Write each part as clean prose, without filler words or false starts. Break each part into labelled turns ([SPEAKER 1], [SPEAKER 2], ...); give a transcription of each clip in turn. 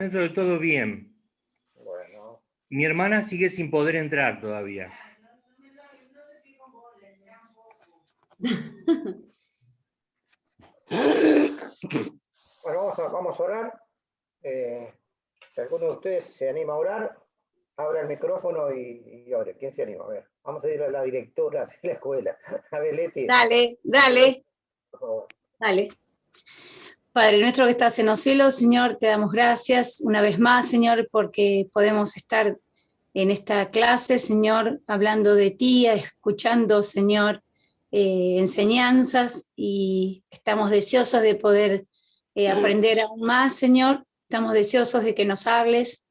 [SPEAKER 1] Dentro de todo bien.
[SPEAKER 2] Bueno.
[SPEAKER 1] Mi hermana sigue sin poder entrar todavía.
[SPEAKER 2] Bueno, vamos a orar. Si alguno de ustedes se anima a orar, abra el micrófono y ore. ¿Quién se anima? A ver, vamos a ir a la directora de la escuela. A ver, Leti.
[SPEAKER 3] Dale.
[SPEAKER 2] Por favor.
[SPEAKER 3] Dale. Padre nuestro que estás en los cielos, Señor, te damos gracias una vez más, Señor, porque podemos estar en esta clase, Señor, hablando de ti, escuchando, Señor, enseñanzas, y estamos deseosos de poder aprender aún más, Señor. Estamos deseosos de que nos hables.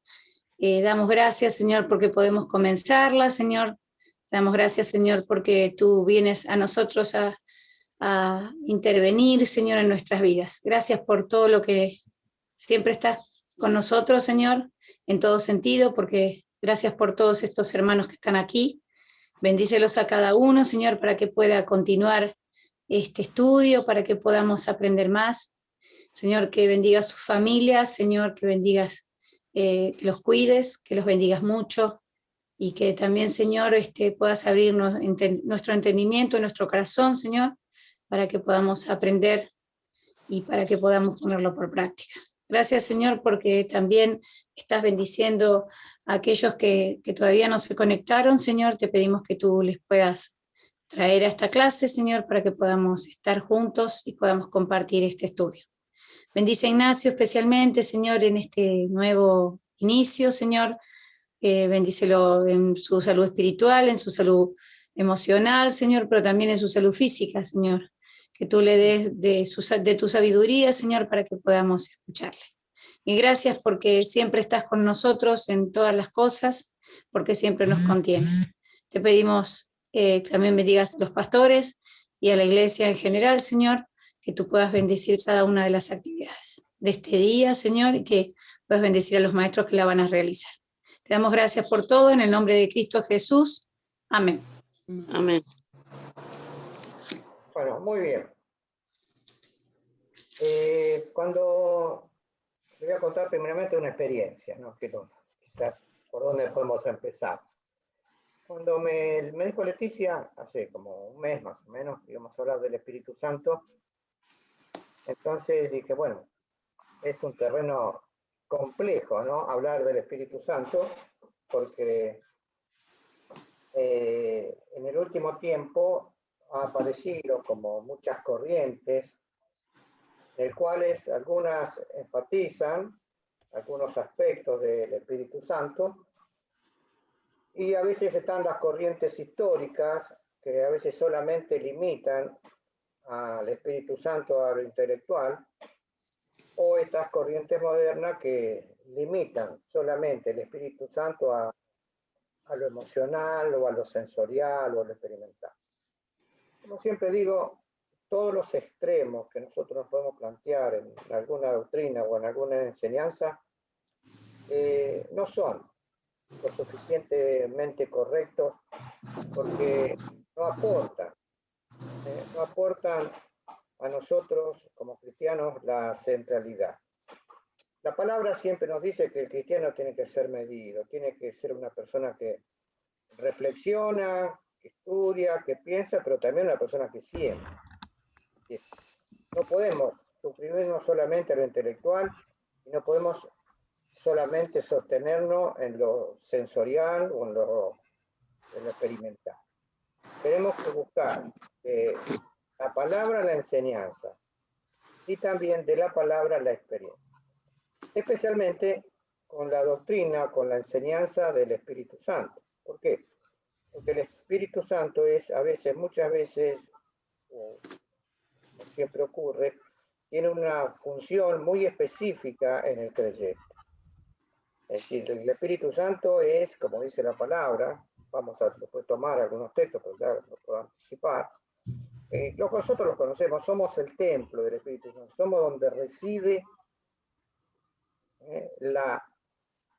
[SPEAKER 3] Damos gracias, Señor, porque podemos comenzarla, Señor. Damos gracias, Señor, porque tú vienes a nosotros a intervenir, Señor, en nuestras vidas. Gracias por todo lo que siempre estás con nosotros, Señor, en todo sentido, porque gracias por todos estos hermanos que están aquí. Bendícelos a cada uno, Señor, para que pueda continuar este estudio, para que podamos aprender más. Señor, que bendigas sus familias, Señor, que bendigas, que los cuides, que los bendigas mucho, y que también, Señor, puedas abrir nuestro entendimiento, nuestro corazón, Señor, para que podamos aprender y para que podamos ponerlo por práctica. Gracias, Señor, porque también estás bendiciendo a aquellos que todavía no se conectaron, Señor. Te pedimos que tú les puedas traer a esta clase, Señor, para que podamos estar juntos y podamos compartir este estudio. Bendice a Ignacio especialmente, Señor, en este nuevo inicio, Señor. Bendícelo en su salud espiritual, en su salud emocional, Señor, pero también en su salud física, Señor. Que tú le des de tu sabiduría, Señor, para que podamos escucharle. Y gracias porque siempre estás con nosotros en todas las cosas, porque siempre nos contienes. Te pedimos también bendigas a los pastores y a la iglesia en general, Señor, que tú puedas bendecir cada una de las actividades de este día, Señor, y que puedas bendecir a los maestros que la van a realizar. Te damos gracias por todo en el nombre de Cristo Jesús. Amén.
[SPEAKER 4] Amén.
[SPEAKER 2] Bueno, muy bien. Cuando les voy a contar primeramente una experiencia, ¿no? Quizás por dónde podemos empezar. Cuando me dijo Leticia, hace como un mes más o menos, íbamos a hablar del Espíritu Santo, entonces dije, bueno, es un terreno complejo, ¿no? Hablar del Espíritu Santo, porque en el último tiempo ha aparecido como muchas corrientes, en las cuales algunas enfatizan algunos aspectos del Espíritu Santo, y a veces están las corrientes históricas que a veces solamente limitan al Espíritu Santo a lo intelectual, o estas corrientes modernas que limitan solamente el Espíritu Santo a lo emocional o a lo sensorial o a lo experimental. Como siempre digo, todos los extremos que nosotros nos podemos plantear en alguna doctrina o en alguna enseñanza no son lo suficientemente correctos, porque no aportan a nosotros como cristianos la centralidad. La palabra siempre nos dice que el cristiano tiene que ser medido, tiene que ser una persona que reflexiona, que estudia, que piensa, pero también una persona que siente. No podemos suprimirnos solamente a lo intelectual y no podemos solamente sostenernos en lo sensorial o en lo experimental. Tenemos que buscar la palabra, la enseñanza, y también de la palabra, la experiencia. Especialmente con la doctrina, con la enseñanza del Espíritu Santo. ¿Por qué? Porque el Espíritu Santo es muchas veces, como siempre ocurre, tiene una función muy específica en el creyente. Es decir, el Espíritu Santo es, como dice la palabra, vamos a después tomar algunos textos, pero ya lo puedo anticipar. Nosotros los conocemos, somos el templo del Espíritu Santo, somos donde reside la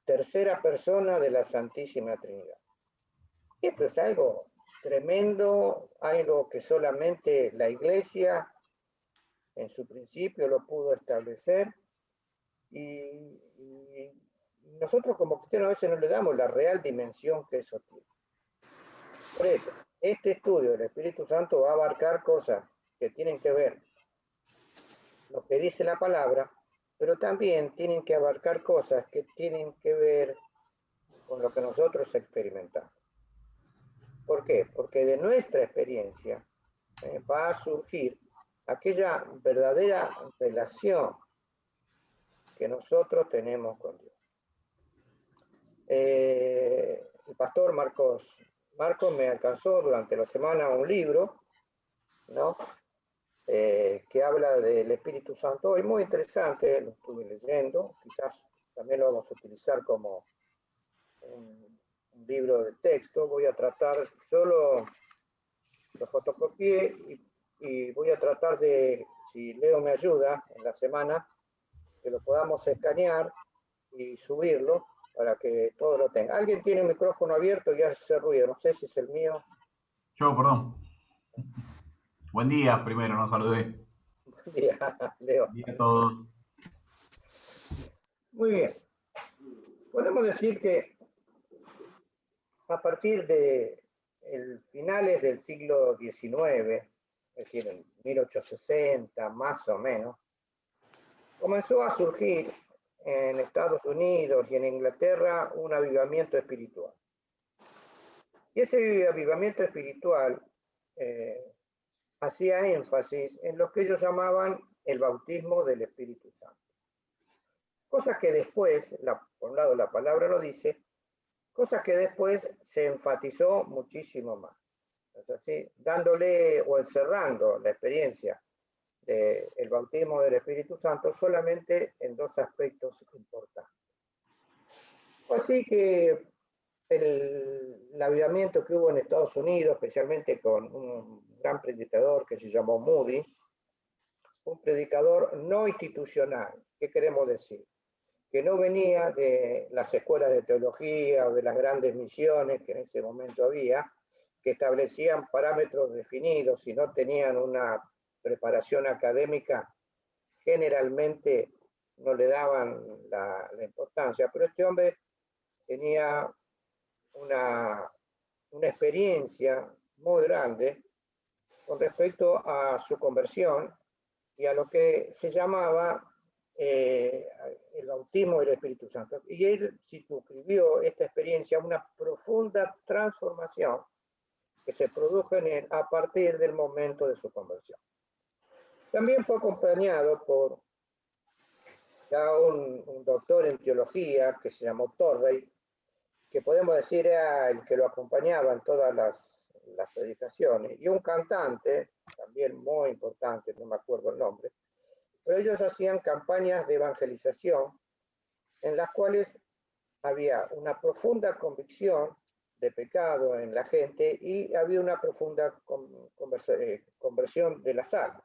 [SPEAKER 2] tercera persona de la Santísima Trinidad. Esto es algo tremendo, algo que solamente la Iglesia en su principio lo pudo establecer, y nosotros como cristianos a veces no le damos la real dimensión que eso tiene. Por eso, este estudio del Espíritu Santo va a abarcar cosas que tienen que ver lo que dice la palabra, pero también tienen que abarcar cosas que tienen que ver con lo que nosotros experimentamos. ¿Por qué? Porque de nuestra experiencia va a surgir aquella verdadera relación que nosotros tenemos con Dios. El pastor Marcos me alcanzó durante la semana un libro, ¿no? Que habla del Espíritu Santo, y muy interesante, lo estuve leyendo, quizás también lo vamos a utilizar como un libro de texto. Voy a tratar, yo lo fotocopié y voy a tratar de, si Leo me ayuda en la semana, que lo podamos escanear y subirlo para que todos lo tengan. Alguien tiene un micrófono abierto y hace ruido, no sé si es el mío.
[SPEAKER 4] Yo, perdón. Buen día, primero, no saludé.
[SPEAKER 2] Buen día, Leo.
[SPEAKER 4] Buen día a todos.
[SPEAKER 2] Muy bien. Podemos decir que a partir de finales del siglo XIX, es decir, en 1860 más o menos, comenzó a surgir en Estados Unidos y en Inglaterra un avivamiento espiritual. Y ese avivamiento espiritual hacía énfasis en lo que ellos llamaban el bautismo del Espíritu Santo. Cosa que después, por un lado la palabra lo dice, cosa que después se enfatizó muchísimo más. Es así, dándole o encerrando la experiencia del bautismo del Espíritu Santo solamente en dos aspectos importantes. Así que el avivamiento que hubo en Estados Unidos, especialmente con un gran predicador que se llamó Moody, un predicador no institucional. ¿Qué queremos decir? Que no venía de las escuelas de teología o de las grandes misiones que en ese momento había, que establecían parámetros definidos y no tenían una preparación académica, generalmente no le daban la importancia. Pero este hombre tenía una experiencia muy grande con respecto a su conversión y a lo que se llamaba el bautismo del Espíritu Santo. Y él circunscribió esta experiencia a una profunda transformación que se produjo en él a partir del momento de su conversión. También fue acompañado por ya un doctor en teología que se llamó Torrey, que podemos decir era el que lo acompañaba en todas las predicaciones, y un cantante, también muy importante, no me acuerdo el nombre, pero ellos hacían campañas de evangelización en las cuales había una profunda convicción de pecado en la gente y había una profunda conversión de las almas.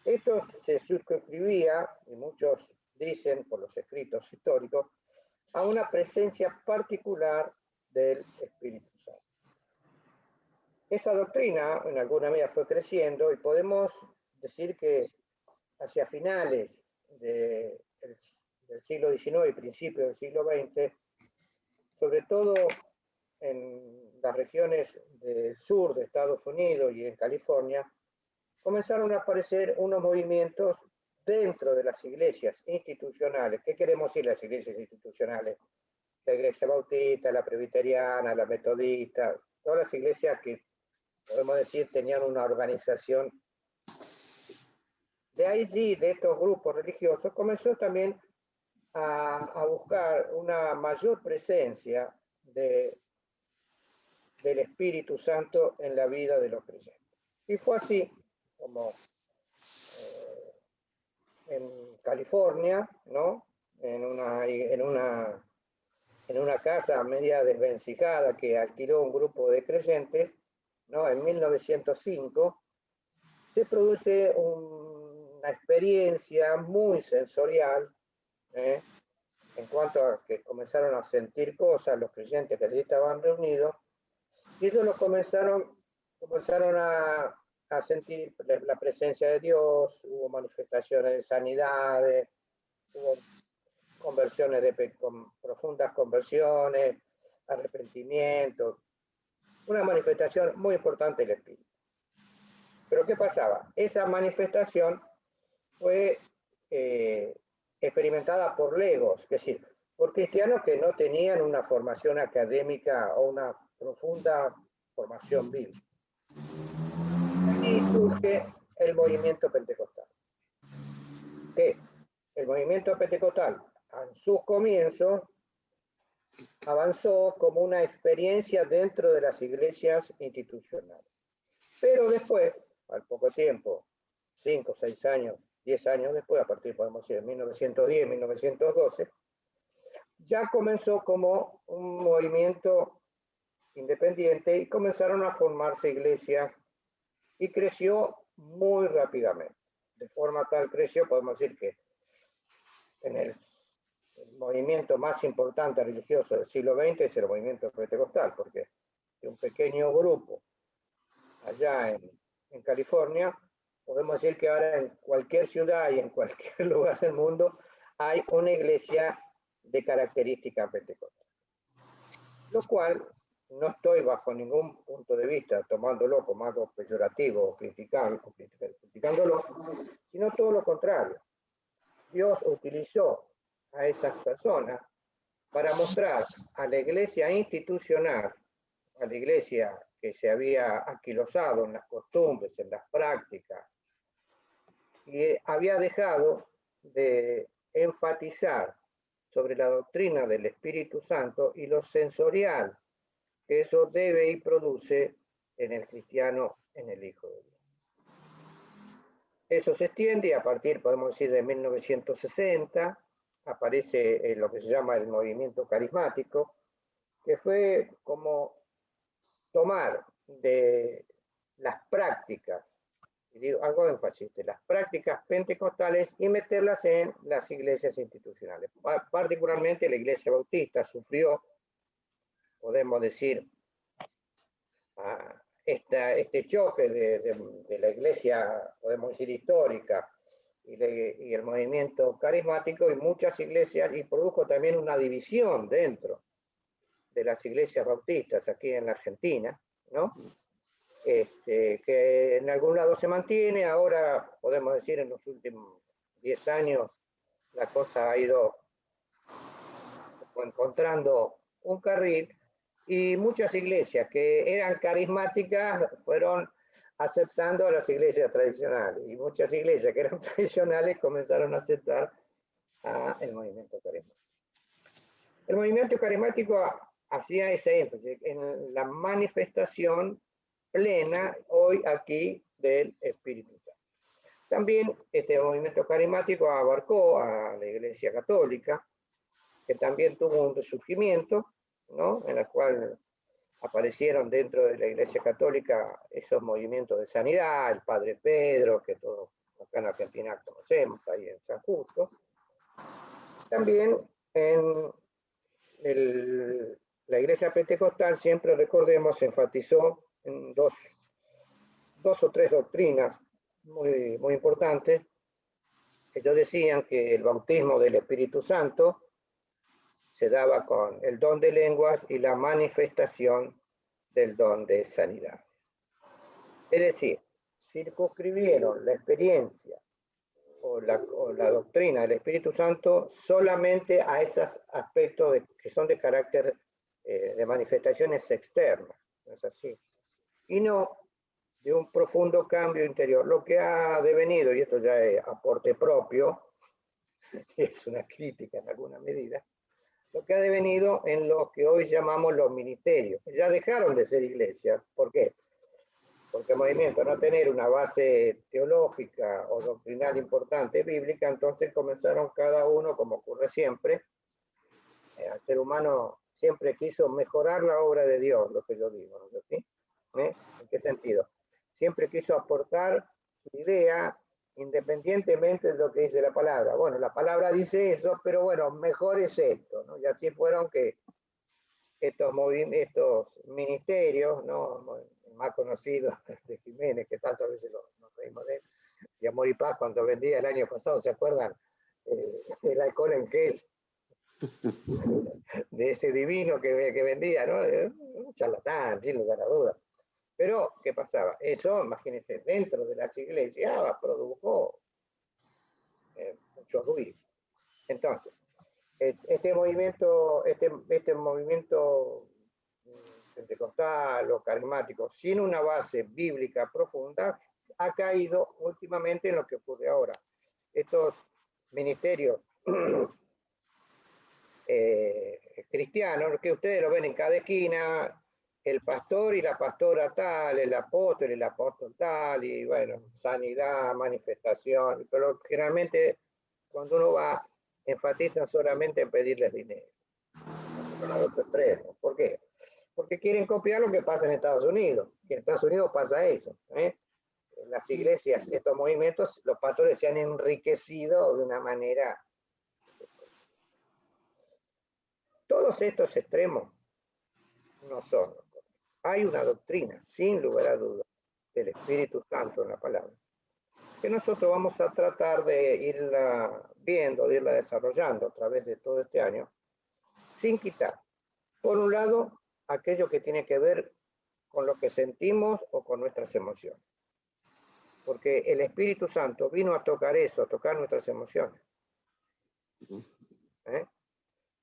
[SPEAKER 2] Esto se suscribía, y muchos dicen por los escritos históricos, a una presencia particular del Espíritu Santo. Esa doctrina en alguna medida fue creciendo y podemos decir que hacia finales del siglo XIX y principios del siglo XX, sobre todo en las regiones del sur de Estados Unidos y en California, comenzaron a aparecer unos movimientos dentro de las iglesias institucionales. ¿Qué queremos decir las iglesias institucionales? La iglesia bautista, la presbiteriana, la metodista, todas las iglesias que podemos decir tenían una organización. De allí, de estos grupos religiosos, comenzó también a buscar una mayor presencia del Espíritu Santo en la vida de los creyentes. Y fue así como en California, ¿no? en una casa media desvencijada que alquiló un grupo de creyentes, ¿no? En 1905, se produce una experiencia muy sensorial, en cuanto a que comenzaron a sentir cosas los creyentes que allí estaban reunidos, y ellos comenzaron a sentir la presencia de Dios, hubo manifestaciones de sanidades, hubo conversiones profundas conversiones, arrepentimiento, una manifestación muy importante del Espíritu. Pero ¿qué pasaba? Esa manifestación fue experimentada por legos, es decir, por cristianos que no tenían una formación académica o una profunda formación bíblica. Y surge el movimiento pentecostal. Que el movimiento pentecostal, en sus comienzos, avanzó como una experiencia dentro de las iglesias institucionales. Pero después, al poco tiempo, 5, 6 años, 10 años después, a partir, podemos decir, de 1910, 1912, ya comenzó como un movimiento independiente y comenzaron a formarse iglesias y creció muy rápidamente. De forma tal creció, podemos decir que en el movimiento más importante religioso del siglo XX es el movimiento pentecostal, porque de un pequeño grupo allá en California, podemos decir que ahora en cualquier ciudad y en cualquier lugar del mundo hay una iglesia de característica pentecostal. Lo cual no estoy bajo ningún punto de vista tomándolo como algo peyorativo o criticándolo, sino todo lo contrario. Dios utilizó a esas personas para mostrar a la iglesia institucional, a la iglesia que se había aquilosado en las costumbres, en las prácticas, y había dejado de enfatizar sobre la doctrina del Espíritu Santo y lo sensorial que eso debe y produce en el cristiano, en el Hijo de Dios. Eso se extiende y a partir, podemos decir, de 1960, aparece lo que se llama el movimiento carismático, que fue como tomar de las prácticas, y digo, hago énfasis, de las prácticas pentecostales y meterlas en las iglesias institucionales. Particularmente la iglesia bautista sufrió, podemos decir, este choque de la iglesia, podemos decir, histórica y el movimiento carismático, y muchas iglesias, y produjo también una división dentro de las iglesias bautistas aquí en la Argentina, ¿no? Que en algún lado se mantiene, ahora podemos decir en los últimos 10 años la cosa ha ido encontrando un carril, y muchas iglesias que eran carismáticas fueron aceptando a las iglesias tradicionales, y muchas iglesias que eran tradicionales comenzaron a aceptar el movimiento carismático. El movimiento carismático hacía ese énfasis en la manifestación plena hoy aquí del Espíritu Santo. También este movimiento carismático abarcó a la Iglesia Católica, que también tuvo un resurgimiento, ¿no? En la cual aparecieron dentro de la Iglesia Católica esos movimientos de sanidad, el Padre Pedro, que todos acá en Argentina conocemos, ahí en San Justo. También en la Iglesia Pentecostal, siempre recordemos, se enfatizó en dos o tres doctrinas muy, muy importantes. Ellos decían que el bautismo del Espíritu Santo se daba con el don de lenguas y la manifestación del don de sanidad. Es decir, circunscribieron la experiencia o la doctrina del Espíritu Santo solamente a esos aspectos que son de carácter de manifestaciones externas, ¿no es así? Y no de un profundo cambio interior, lo que ha devenido, y esto ya es aporte propio, es una crítica en alguna medida, lo que ha devenido en lo que hoy llamamos los ministerios. Ya dejaron de ser iglesias. ¿Por qué? Porque el movimiento, no tener una base teológica o doctrinal importante bíblica, entonces comenzaron cada uno, como ocurre siempre, el ser humano siempre quiso mejorar la obra de Dios, lo que yo digo, ¿no? ¿Sí? ¿En qué sentido? Siempre quiso aportar su idea independientemente de lo que dice la palabra. Bueno, la palabra dice eso, pero bueno, mejor es esto, ¿no? Y así fueron que estos ministerios, ¿no? El más conocido de Jiménez, que tantas veces nos reímos de él, y Amor y Paz, cuando vendía el año pasado, ¿se acuerdan? el alcohol en gel de ese divino que vendía, ¿no? Un charlatán, sin lugar a dudas. Pero, ¿qué pasaba? Eso, imagínense, dentro de las iglesias produjo mucho ruido. Entonces, este movimiento pentecostal o carismático, sin una base bíblica profunda, ha caído últimamente en lo que ocurre ahora. Estos ministerios cristianos, que ustedes lo ven en cada esquina, el pastor y la pastora tal, el apóstol y el apóstol tal, y bueno, sanidad, manifestación, pero generalmente cuando uno va, enfatizan solamente en pedirles dinero. Son al otro extremo. ¿Por qué? Porque quieren copiar lo que pasa en Estados Unidos. Y en Estados Unidos pasa eso. En las iglesias, estos movimientos, los pastores se han enriquecido de una manera. Todos estos extremos no son. Hay una doctrina, sin lugar a dudas, del Espíritu Santo en la palabra, que nosotros vamos a tratar de irla viendo, de irla desarrollando a través de todo este año, sin quitar, por un lado, aquello que tiene que ver con lo que sentimos o con nuestras emociones. Porque el Espíritu Santo vino a tocar eso, a tocar nuestras emociones.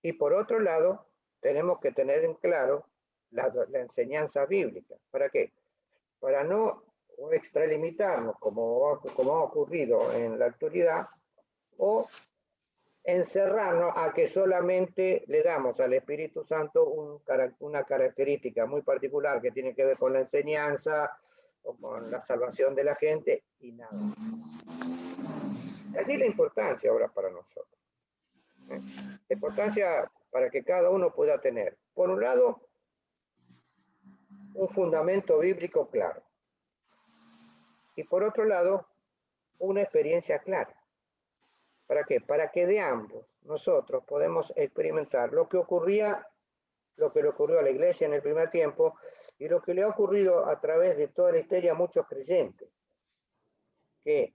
[SPEAKER 2] Y por otro lado, tenemos que tener en claro la enseñanza bíblica. ¿Para qué? Para no extralimitarnos, como ha ocurrido en la actualidad, o encerrarnos a que solamente le damos al Espíritu Santo una característica muy particular que tiene que ver con la enseñanza o con la salvación de la gente y nada. Así la importancia ahora para nosotros. La importancia para que cada uno pueda tener, por un lado, un fundamento bíblico claro. Y por otro lado, una experiencia clara. ¿Para qué? Para que de ambos nosotros podemos experimentar lo que le ocurrió a la iglesia en el primer tiempo y lo que le ha ocurrido a través de toda la historia a muchos creyentes que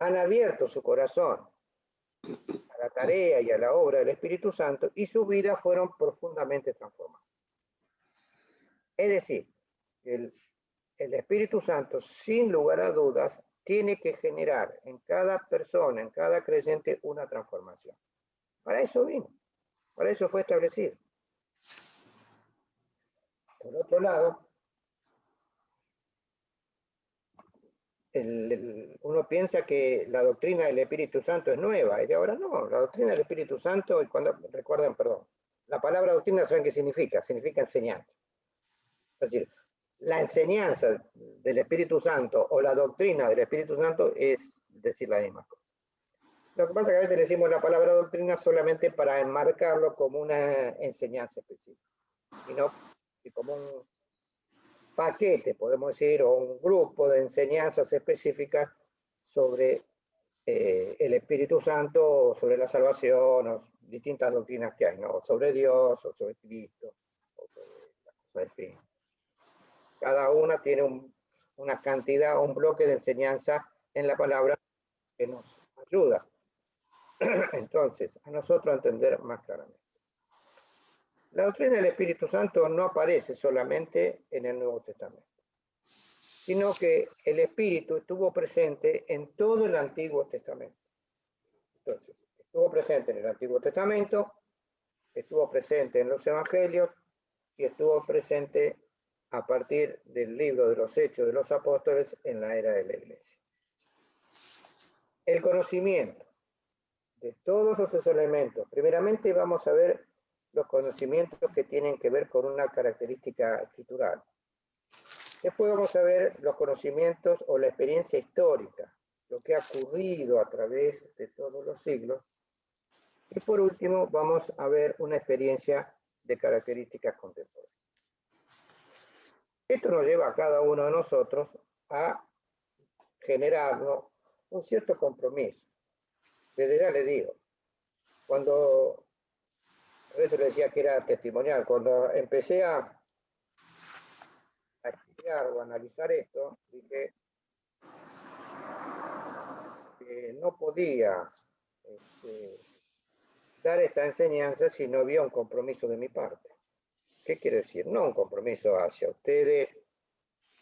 [SPEAKER 2] han abierto su corazón a la tarea y a la obra del Espíritu Santo y sus vidas fueron profundamente transformadas. Es decir, el Espíritu Santo, sin lugar a dudas, tiene que generar en cada persona, en cada creyente, una transformación. Para eso vino, para eso fue establecido. Por otro lado, uno piensa que la doctrina del Espíritu Santo es nueva, y de ahora no, la doctrina del Espíritu Santo, y cuando recuerden, perdón, la palabra doctrina, ¿saben qué significa? Significa enseñanza. Es decir, la enseñanza del Espíritu Santo o la doctrina del Espíritu Santo es decir la misma cosa. Lo que pasa es que a veces decimos la palabra doctrina solamente para enmarcarlo como una enseñanza específica, y no como un paquete, podemos decir, o un grupo de enseñanzas específicas sobre el Espíritu Santo, sobre la salvación, o distintas doctrinas que hay, ¿no? Sobre Dios, o sobre Cristo, o sobre las cosas del fin. Cada una tiene una cantidad, un bloque de enseñanza en la palabra que nos ayuda entonces a nosotros a entender más claramente. La doctrina del Espíritu Santo no aparece solamente en el Nuevo Testamento, sino que el Espíritu estuvo presente en todo el Antiguo Testamento. Entonces, estuvo presente en el Antiguo Testamento, estuvo presente en los Evangelios y estuvo presente a partir del libro de los Hechos de los Apóstoles en la era de la Iglesia. El conocimiento de todos esos elementos, primeramente vamos a ver los conocimientos que tienen que ver con una característica escritural. Después vamos a ver los conocimientos o la experiencia histórica, lo que ha ocurrido a través de todos los siglos. Y por último vamos a ver una experiencia de características contemporáneas. Esto nos lleva a cada uno de nosotros a generarnos un cierto compromiso. Desde ya le digo, cuando, a veces le decía que era testimonial, cuando empecé a estudiar o a analizar esto, dije que no podía dar esta enseñanza si no había un compromiso de mi parte. ¿Qué quiere decir? No un compromiso hacia ustedes,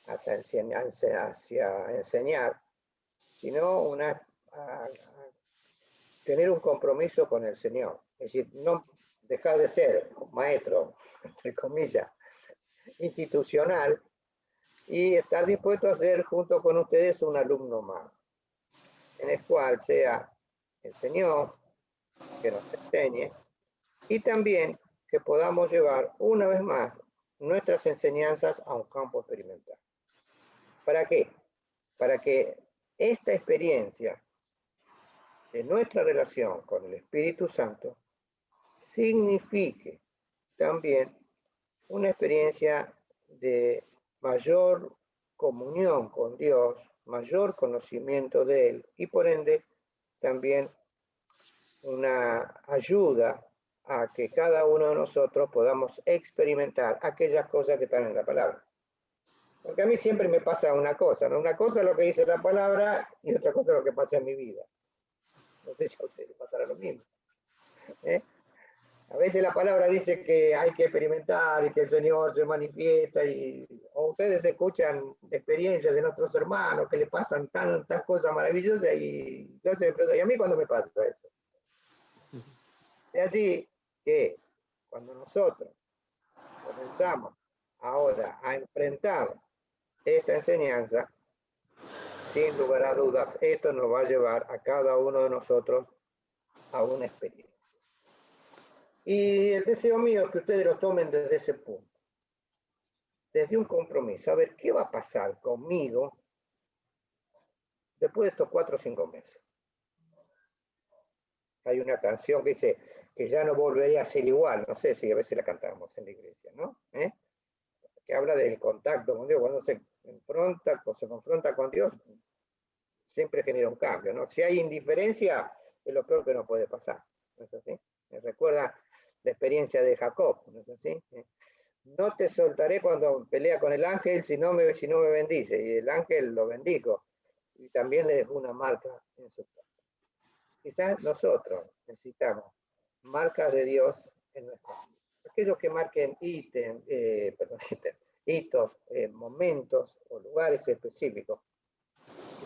[SPEAKER 2] hacia enseñar, sino tener un compromiso con el Señor. Es decir, no dejar de ser maestro, entre comillas, institucional, y estar dispuesto a ser junto con ustedes un alumno más, en el cual sea el Señor que nos enseñe, y también que podamos llevar una vez más nuestras enseñanzas a un campo experimental. ¿Para qué? Para que esta experiencia de nuestra relación con el Espíritu Santo signifique también una experiencia de mayor comunión con Dios, mayor conocimiento de Él y por ende también una ayuda a que cada uno de nosotros podamos experimentar aquellas cosas que están en la palabra. Porque a mí siempre me pasa una cosa, ¿no? Una cosa es lo que dice la palabra y otra cosa es lo que pasa en mi vida. No sé si a ustedes les pasará lo mismo. A veces la palabra dice que hay que experimentar y que el Señor se manifiesta, o ustedes escuchan experiencias de nuestros hermanos que le pasan tantas cosas maravillosas y yo se me pregunto, ¿y a mí cuándo me pasa eso? Es así que cuando nosotros comenzamos ahora a enfrentar esta enseñanza, sin lugar a dudas, esto nos va a llevar a cada uno de nosotros a una experiencia. Y el deseo mío es que ustedes lo tomen desde ese punto, desde un compromiso. A ver, ¿qué va a pasar conmigo después de estos 4 o 5 meses? Hay una canción que dice que ya no volvería a ser igual, no sé si a veces la cantamos en la iglesia, ¿no? Que habla del contacto con Dios, cuando se confronta con Dios, siempre genera un cambio, ¿no? Si hay indiferencia, es lo peor que nos puede pasar, ¿no es así? Me recuerda la experiencia de Jacob, ¿no es así? No te soltaré cuando pelea con el ángel si no me bendice, y el ángel lo bendijo, y también le dejó una marca en su casa. Quizás nosotros necesitamos marcas de Dios en nuestra vida. Aquellos que marquen hitos, momentos o lugares específicos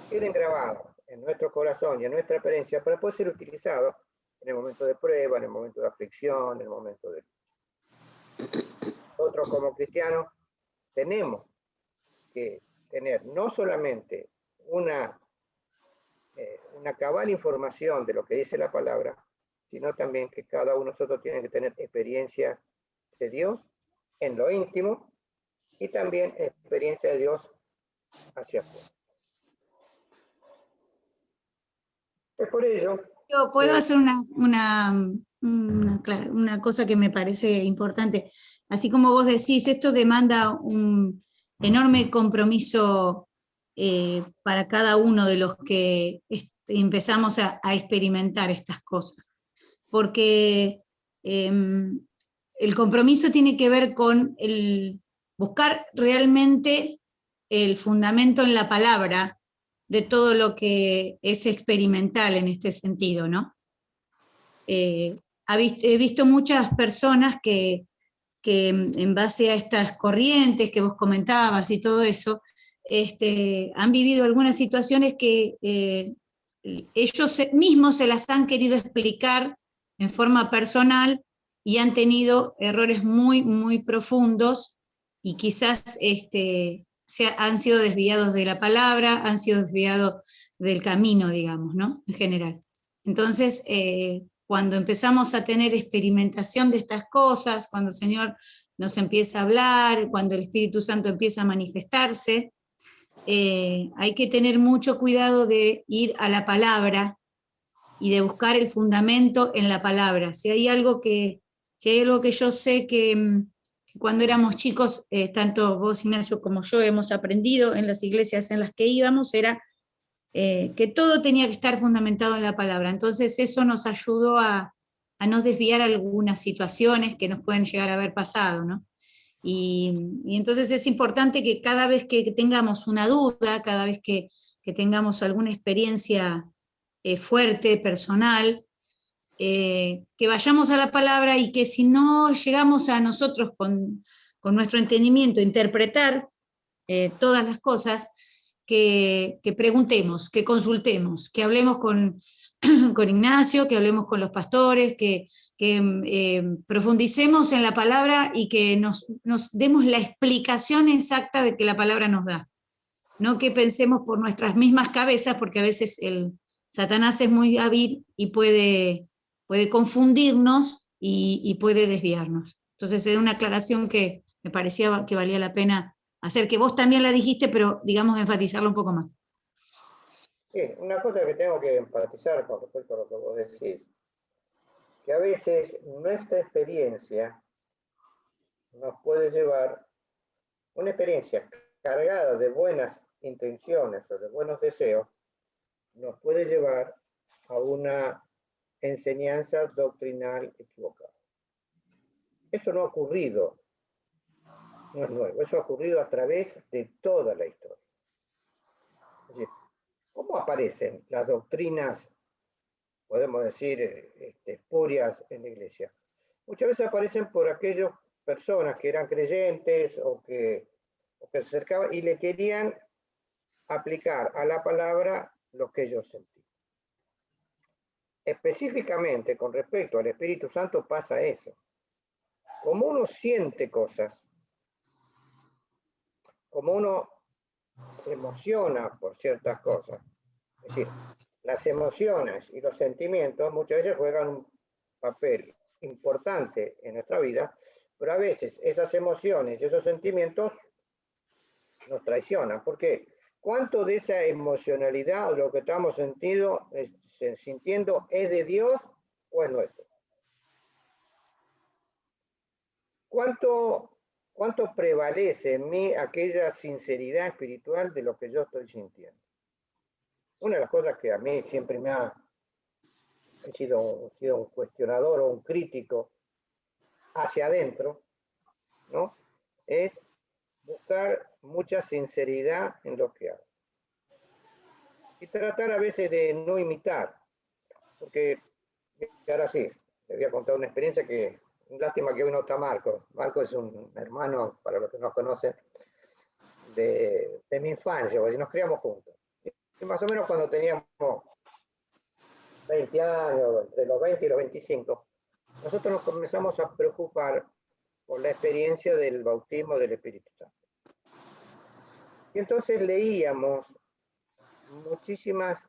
[SPEAKER 2] que queden grabados en nuestro corazón y en nuestra experiencia para poder ser utilizados en el momento de prueba, en el momento de aflicción, en el momento de... Nosotros como cristianos tenemos que tener no solamente una cabal información de lo que dice la palabra, sino también que cada uno de nosotros tiene que tener experiencias de Dios en lo íntimo y también experiencia de Dios hacia afuera. Es por ello...
[SPEAKER 3] Yo puedo hacer una cosa que me parece importante. Así como vos decís, esto demanda un enorme compromiso para cada uno de los que empezamos a experimentar estas cosas. Porque el compromiso tiene que ver con el buscar realmente el fundamento en la palabra de todo lo que es experimental en este sentido, ¿no? He visto muchas personas que en base a estas corrientes que vos comentabas y todo eso, han vivido algunas situaciones que ellos mismos se las han querido explicar en forma personal y han tenido errores muy, muy profundos y quizás han sido desviados de la palabra, han sido desviados del camino, digamos, ¿no? En general. Entonces, cuando empezamos a tener experimentación de estas cosas, cuando el Señor nos empieza a hablar, cuando el Espíritu Santo empieza a manifestarse, hay que tener mucho cuidado de ir a la palabra y de buscar el fundamento en la palabra. Si hay algo que yo sé que cuando éramos chicos, tanto vos, Ignacio, como yo hemos aprendido en las iglesias en las que íbamos, era que todo tenía que estar fundamentado en la palabra. Entonces eso nos ayudó a no desviar algunas situaciones que nos pueden llegar a haber pasado, ¿no? Y entonces es importante que cada vez que tengamos una duda, cada vez que tengamos alguna experiencia fuerte, personal, que vayamos a la palabra y que si no llegamos a nosotros con nuestro entendimiento a interpretar todas las cosas, que preguntemos, que consultemos, que hablemos con Ignacio, que hablemos con los pastores, que profundicemos en la palabra y que nos demos la explicación exacta de que la palabra nos da. No que pensemos por nuestras mismas cabezas, porque a veces Satanás es muy hábil y puede confundirnos y puede desviarnos. Entonces es una aclaración que me parecía que valía la pena hacer, que vos también la dijiste, pero digamos enfatizarla un poco más.
[SPEAKER 2] Sí, una cosa que tengo que enfatizar con respecto a lo que vos decís, que a veces nuestra experiencia nos puede llevar, una experiencia cargada de buenas intenciones o de buenos deseos, nos puede llevar a una enseñanza doctrinal equivocada. Eso no ha ocurrido, no es nuevo, eso ha ocurrido a través de toda la historia. Es decir, ¿cómo aparecen las doctrinas, podemos decir, espurias en la iglesia? Muchas veces aparecen por aquellas personas que eran creyentes o que se acercaban y le querían aplicar a la palabra lo que ellos sentían. Específicamente con respecto al Espíritu Santo pasa eso. Como uno siente cosas, como uno se emociona por ciertas cosas, es decir, las emociones y los sentimientos muchas veces juegan un papel importante en nuestra vida, pero a veces esas emociones y esos sentimientos nos traicionan. ¿Por qué? ¿Cuánto de esa emocionalidad o lo que estamos sintiendo es de Dios o es nuestro? ¿Cuánto prevalece en mí aquella sinceridad espiritual de lo que yo estoy sintiendo? Una de las cosas que a mí siempre me ha sido un cuestionador o un crítico hacia adentro, ¿no? Es buscar mucha sinceridad en lo que hago. Y tratar a veces de no imitar, porque ahora sí, les voy a contar una experiencia que, lástima que hoy no está Marco. Marco es un hermano, para los que nos conocen, de mi infancia, porque nos criamos juntos. Y más o menos cuando teníamos 20 años, entre los 20 y los 25, nosotros nos comenzamos a preocupar por la experiencia del bautismo del Espíritu Santo. Y entonces leíamos muchísimas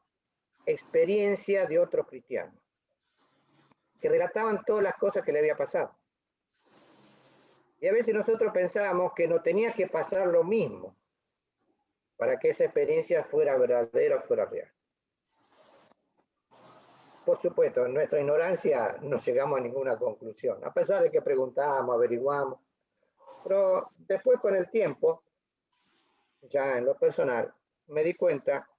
[SPEAKER 2] experiencias de otros cristianos que relataban todas las cosas que le había pasado. Y a veces nosotros pensábamos que no tenía que pasar lo mismo para que esa experiencia fuera verdadera o fuera real. Por supuesto, en nuestra ignorancia no llegamos a ninguna conclusión, a pesar de que preguntamos, averiguamos. Pero después, con el tiempo, ya en lo personal, me di cuenta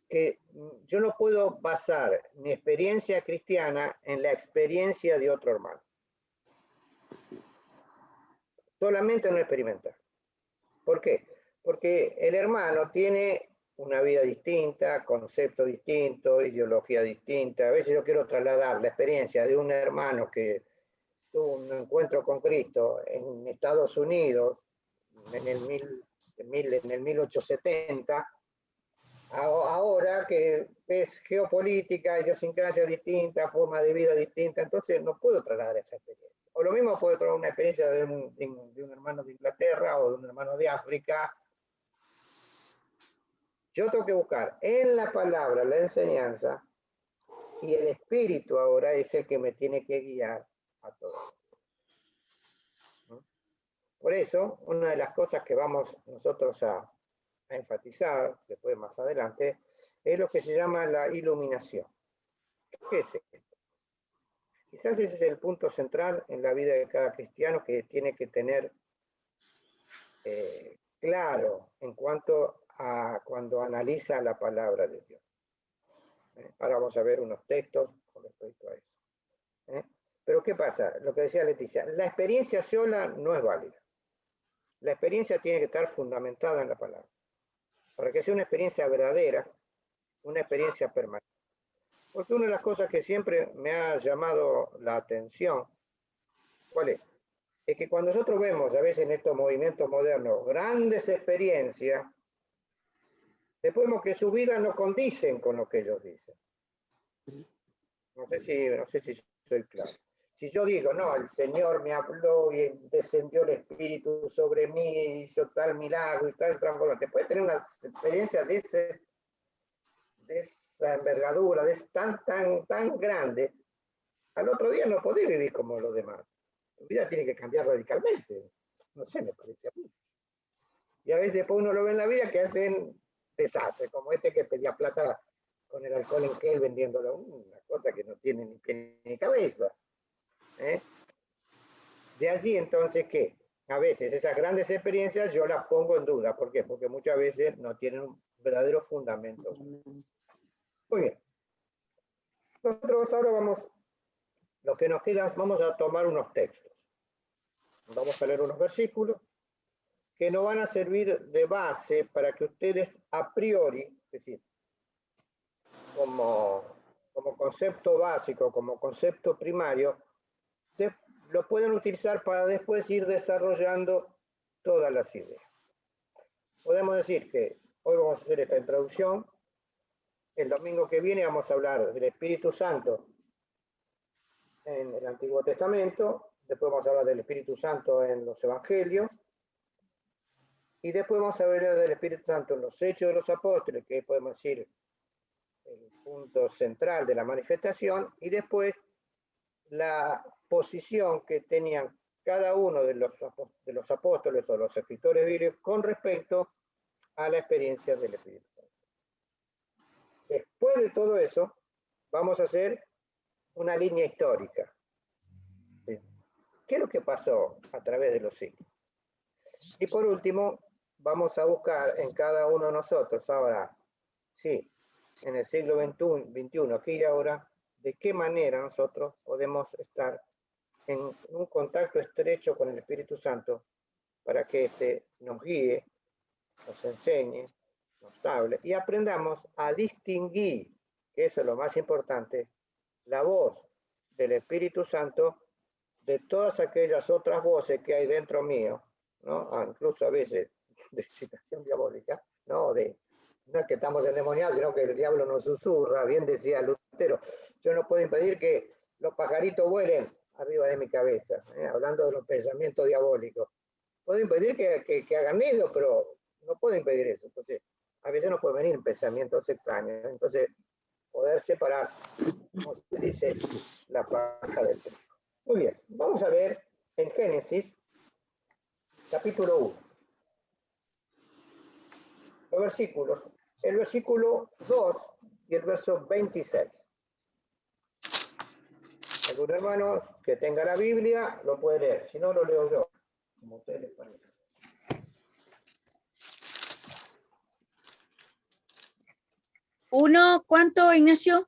[SPEAKER 2] que yo no puedo basar mi experiencia cristiana en la experiencia de otro hermano. Solamente no experimentar. ¿Por qué? Porque el hermano tiene una vida distinta, concepto distinto, ideología distinta. A veces yo quiero trasladar la experiencia de un hermano que tuvo un encuentro con Cristo en Estados Unidos en el 1870, ahora que es geopolítica, idiosincrasia distinta, forma de vida distinta, entonces no puedo trasladar esa experiencia. O lo mismo puedo traer una experiencia de un hermano de Inglaterra o de un hermano de África. Yo tengo que buscar en la palabra la enseñanza y el Espíritu ahora es el que me tiene que guiar a todo. Por eso, una de las cosas que vamos nosotros a enfatizar, después más adelante, es lo que se llama la iluminación. ¿Qué es esto? Quizás ese es el punto central en la vida de cada cristiano que tiene que tener claro en cuanto a cuando analiza la palabra de Dios. Ahora vamos a ver unos textos con respecto a eso. Pero ¿qué pasa? Lo que decía Leticia, la experiencia sola no es válida. La experiencia tiene que estar fundamentada en la palabra. Para que sea una experiencia verdadera, una experiencia permanente. Porque una de las cosas que siempre me ha llamado la atención, ¿cuál es? Es que cuando nosotros vemos a veces en estos movimientos modernos grandes experiencias, después vemos que sus vidas no condicen con lo que ellos dicen. No sé si soy claro. Si yo digo, no, el Señor me habló y descendió el Espíritu sobre mí, hizo tal milagro y tal transformación, después de tener una experiencia de esa envergadura, tan grande, al otro día no podés vivir como los demás. Tu vida tiene que cambiar radicalmente. No sé, me parece a mí. Y a veces después uno lo ve en la vida que hacen desastres, como este que pedía plata con el alcohol en gel vendiéndolo, una cosa que no tiene ni pie ni cabeza. De allí entonces que a veces esas grandes experiencias yo las pongo en duda. ¿Por qué? Porque muchas veces no tienen un verdadero fundamento. Muy bien. Nosotros ahora lo que nos queda, vamos a tomar unos textos. Vamos a leer unos versículos que nos van a servir de base para que ustedes a priori, es decir, como concepto básico, como concepto primario, lo pueden utilizar para después ir desarrollando todas las ideas. Podemos decir que hoy vamos a hacer esta introducción, el domingo que viene vamos a hablar del Espíritu Santo en el Antiguo Testamento, después vamos a hablar del Espíritu Santo en los Evangelios, y después vamos a hablar del Espíritu Santo en los Hechos de los Apóstoles, que podemos decir el punto central de la manifestación, y después la posición que tenían cada uno de los apóstoles o los escritores bíblicos con respecto a la experiencia del Espíritu Santo. Después de todo eso, vamos a hacer una línea histórica. ¿Qué es lo que pasó a través de los siglos? Y por último, vamos a buscar en cada uno de nosotros ahora, sí, en el siglo XXI, aquí y ahora, de qué manera nosotros podemos estar en un contacto estrecho con el Espíritu Santo para que éste nos guíe, nos enseñe, nos hable y aprendamos a distinguir, que eso es lo más importante, la voz del Espíritu Santo de todas aquellas otras voces que hay dentro mío, ¿no? Incluso a veces de excitación diabólica, no es que estamos endemoniados, sino que el diablo nos susurra, bien decía Lutero, yo no puedo impedir que los pajaritos vuelen arriba de mi cabeza, hablando de los pensamientos diabólicos. Puedo impedir que hagan nido, pero no puedo impedir eso. Entonces, a veces nos pueden venir pensamientos extraños. Entonces, poder separar, como se dice, la paja del trigo. Muy bien, vamos a ver en Génesis, capítulo 1. Los versículos, el versículo 2 y el verso 26. Algún hermano que tenga la Biblia lo puede leer, si no lo leo yo, como ustedes les parezca.
[SPEAKER 5] ¿Uno cuánto, Ignacio?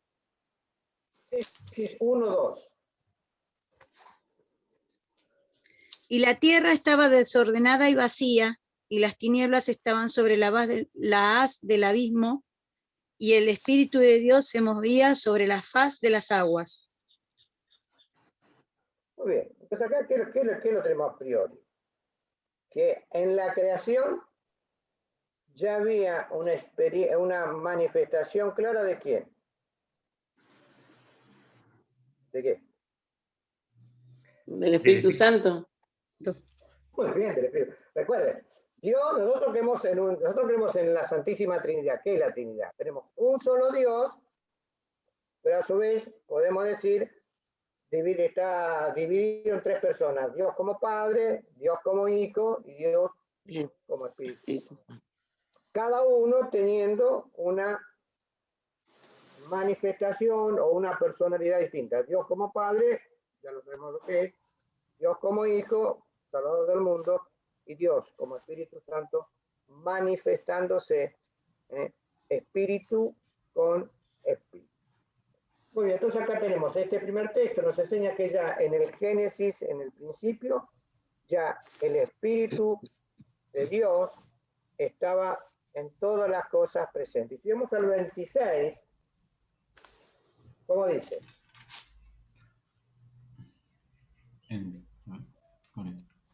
[SPEAKER 2] Génesis 1, 2.
[SPEAKER 5] Y la tierra estaba desordenada y vacía, y las tinieblas estaban sobre la haz del abismo, y el Espíritu de Dios se movía sobre la faz de las aguas.
[SPEAKER 2] Muy bien, entonces acá, ¿qué lo tenemos a priori? Que en la creación ya había una manifestación clara de quién. ¿De qué?
[SPEAKER 6] Del Espíritu Santo.
[SPEAKER 2] Muy bien, del Espíritu. Recuerden, Dios, nosotros creemos en la Santísima Trinidad. ¿Qué es la Trinidad? Tenemos un solo Dios, pero a su vez podemos decir, está dividido en tres personas. Dios como Padre, Dios como Hijo y Dios como Espíritu. Cada uno teniendo una manifestación o una personalidad distinta. Dios como Padre, ya lo sabemos lo que es. Dios como Hijo, Salvador del mundo, y Dios como Espíritu Santo, manifestándose espíritu con espíritu. Muy bien, entonces acá tenemos este primer texto, nos enseña que ya en el Génesis, en el principio, ya el Espíritu de Dios estaba en todas las cosas presentes. Y si vamos al 26, ¿Cómo dice?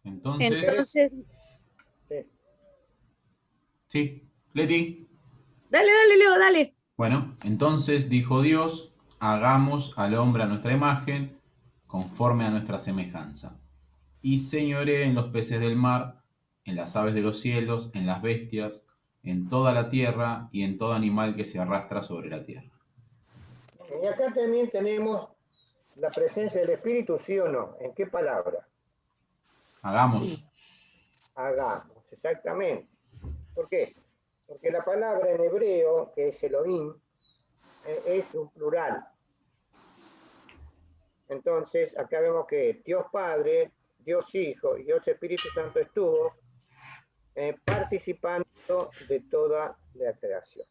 [SPEAKER 4] Entonces,
[SPEAKER 5] Entonces,
[SPEAKER 2] Sí.
[SPEAKER 4] sí, Leti.
[SPEAKER 5] dale, dale, Leo, dale.
[SPEAKER 4] Bueno, entonces dijo Dios, hagamos al hombre a nuestra imagen, conforme a nuestra semejanza. Y señoree en los peces del mar, en las aves de los cielos, en las bestias, en toda la tierra y en todo animal que se arrastra sobre la tierra.
[SPEAKER 2] Y acá también tenemos la presencia del Espíritu, ¿sí o no? ¿En qué palabra?
[SPEAKER 4] Hagamos.
[SPEAKER 2] Hagamos, exactamente. ¿Por qué? Porque la palabra en hebreo, que es Elohim, es un plural. Entonces, acá vemos que Dios Padre, Dios Hijo y Dios Espíritu Santo estuvo participando de toda la creación.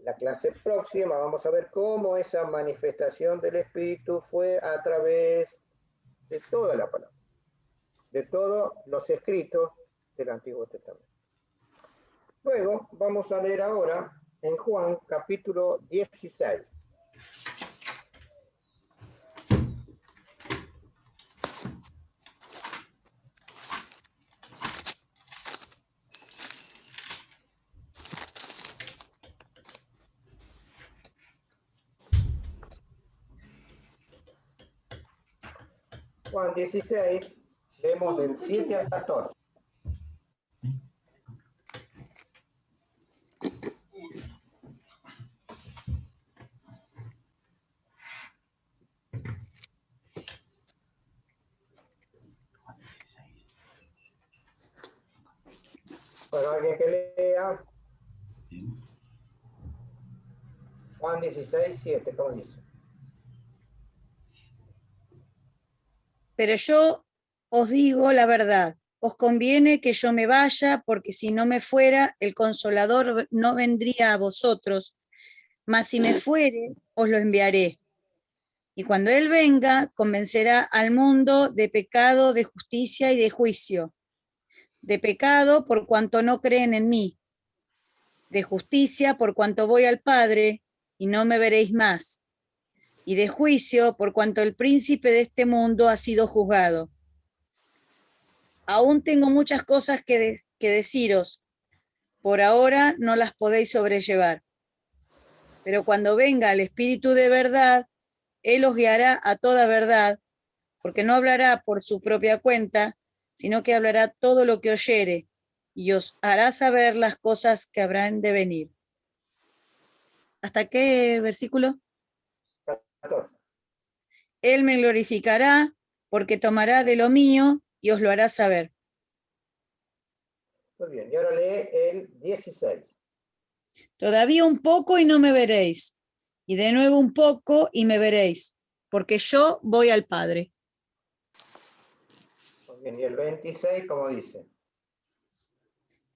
[SPEAKER 2] La clase próxima vamos a ver cómo esa manifestación del Espíritu fue a través de toda la palabra, de todos los escritos del Antiguo Testamento. Luego vamos a leer ahora en Juan capítulo 16. Juan 16, leemos del 7 al 14. Bueno, alguien que lea Juan 16, 7, ¿cómo dice?
[SPEAKER 5] Pero yo os digo la verdad, os conviene que yo me vaya, porque si no me fuera, el Consolador no vendría a vosotros, mas si me fuere, os lo enviaré. Y cuando Él venga, convencerá al mundo de pecado, de justicia y de juicio. De pecado, por cuanto no creen en mí. De justicia, por cuanto voy al Padre, y no me veréis más. Y de juicio, por cuanto el príncipe de este mundo ha sido juzgado. Aún tengo muchas cosas que deciros, por ahora no las podéis sobrellevar. Pero cuando venga el Espíritu de verdad, Él os guiará a toda verdad, porque no hablará por su propia cuenta, sino que hablará todo lo que oyere, y os hará saber las cosas que habrán de venir. ¿Hasta qué versículo?
[SPEAKER 2] 14.
[SPEAKER 5] Él me glorificará, porque tomará de lo mío y os lo hará saber.
[SPEAKER 2] Muy bien, y ahora lee el 16.
[SPEAKER 5] Todavía un poco y no me veréis, y de nuevo un poco y me veréis, porque yo voy al Padre.
[SPEAKER 2] Muy bien, y el 26, ¿cómo dice?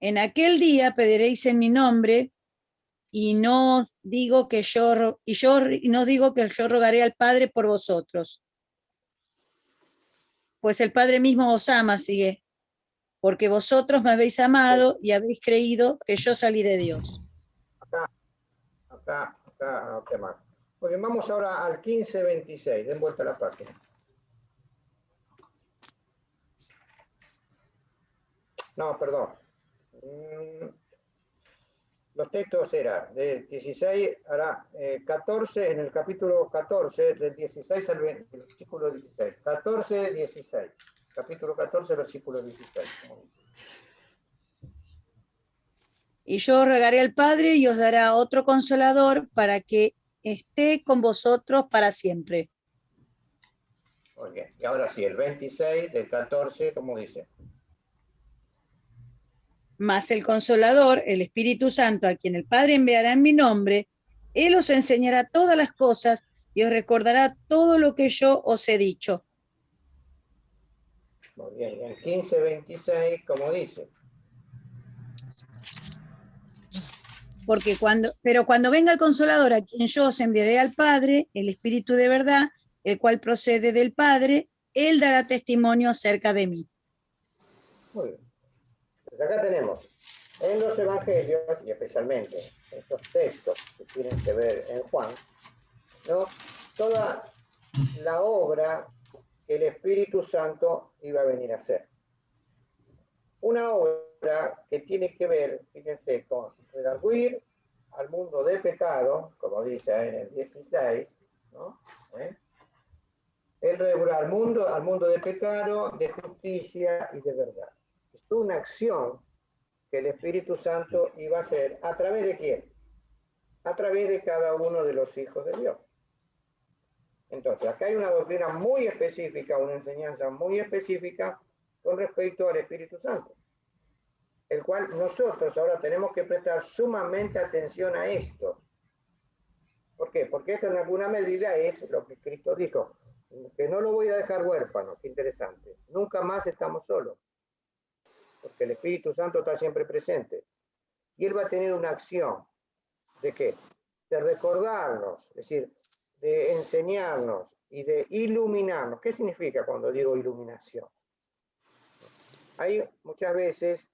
[SPEAKER 5] En aquel día pediréis en mi nombre, y no digo que yo rogaré al Padre por vosotros, pues el Padre mismo os ama, sigue, porque vosotros me habéis amado y habéis creído que yo salí de Dios.
[SPEAKER 2] Acá, más. Muy bien, vamos ahora al 15-26, den vuelta a la página. No, perdón. Los textos eran del 16 a 14, en el capítulo 14, del 16 al versículo 16. 14, 16. Capítulo 14, versículo 16.
[SPEAKER 5] Y yo rogaré al Padre y os dará otro consolador para que esté con vosotros para siempre.
[SPEAKER 2] Muy bien. Y ahora sí, el 26 del 14, ¿cómo dice?
[SPEAKER 5] Mas el Consolador, el Espíritu Santo, a quien el Padre enviará en mi nombre, Él os enseñará todas las cosas y os recordará todo lo que yo os he dicho.
[SPEAKER 2] Muy bien. Y el 15-26, ¿cómo dice?
[SPEAKER 5] Pero cuando venga el Consolador, a quien yo os enviaré al Padre, el Espíritu de verdad, el cual procede del Padre, Él dará testimonio acerca de mí.
[SPEAKER 2] Muy bien. Pues acá tenemos en los evangelios, y especialmente estos textos que tienen que ver en Juan, ¿no? Toda la obra que el Espíritu Santo iba a venir a hacer. Una obra que tiene que ver, fíjense, con redarguir al mundo de pecado, como dice en el 16, ¿no? El redarguir al mundo de pecado, de justicia y de verdad. Es una acción que el Espíritu Santo iba a hacer. ¿A través de quién? A través de cada uno de los hijos de Dios. Entonces, acá hay una doctrina muy específica, una enseñanza muy específica con respecto al Espíritu Santo, el cual nosotros ahora tenemos que prestar sumamente atención a esto. ¿Por qué? Porque esto en alguna medida es lo que Cristo dijo, que no lo voy a dejar huérfano. Qué interesante. Nunca más estamos solos, porque el Espíritu Santo está siempre presente. Y Él va a tener una acción, ¿de qué? De recordarnos, es decir, de enseñarnos y de iluminarnos. ¿Qué significa cuando digo iluminación? Hay muchas veces,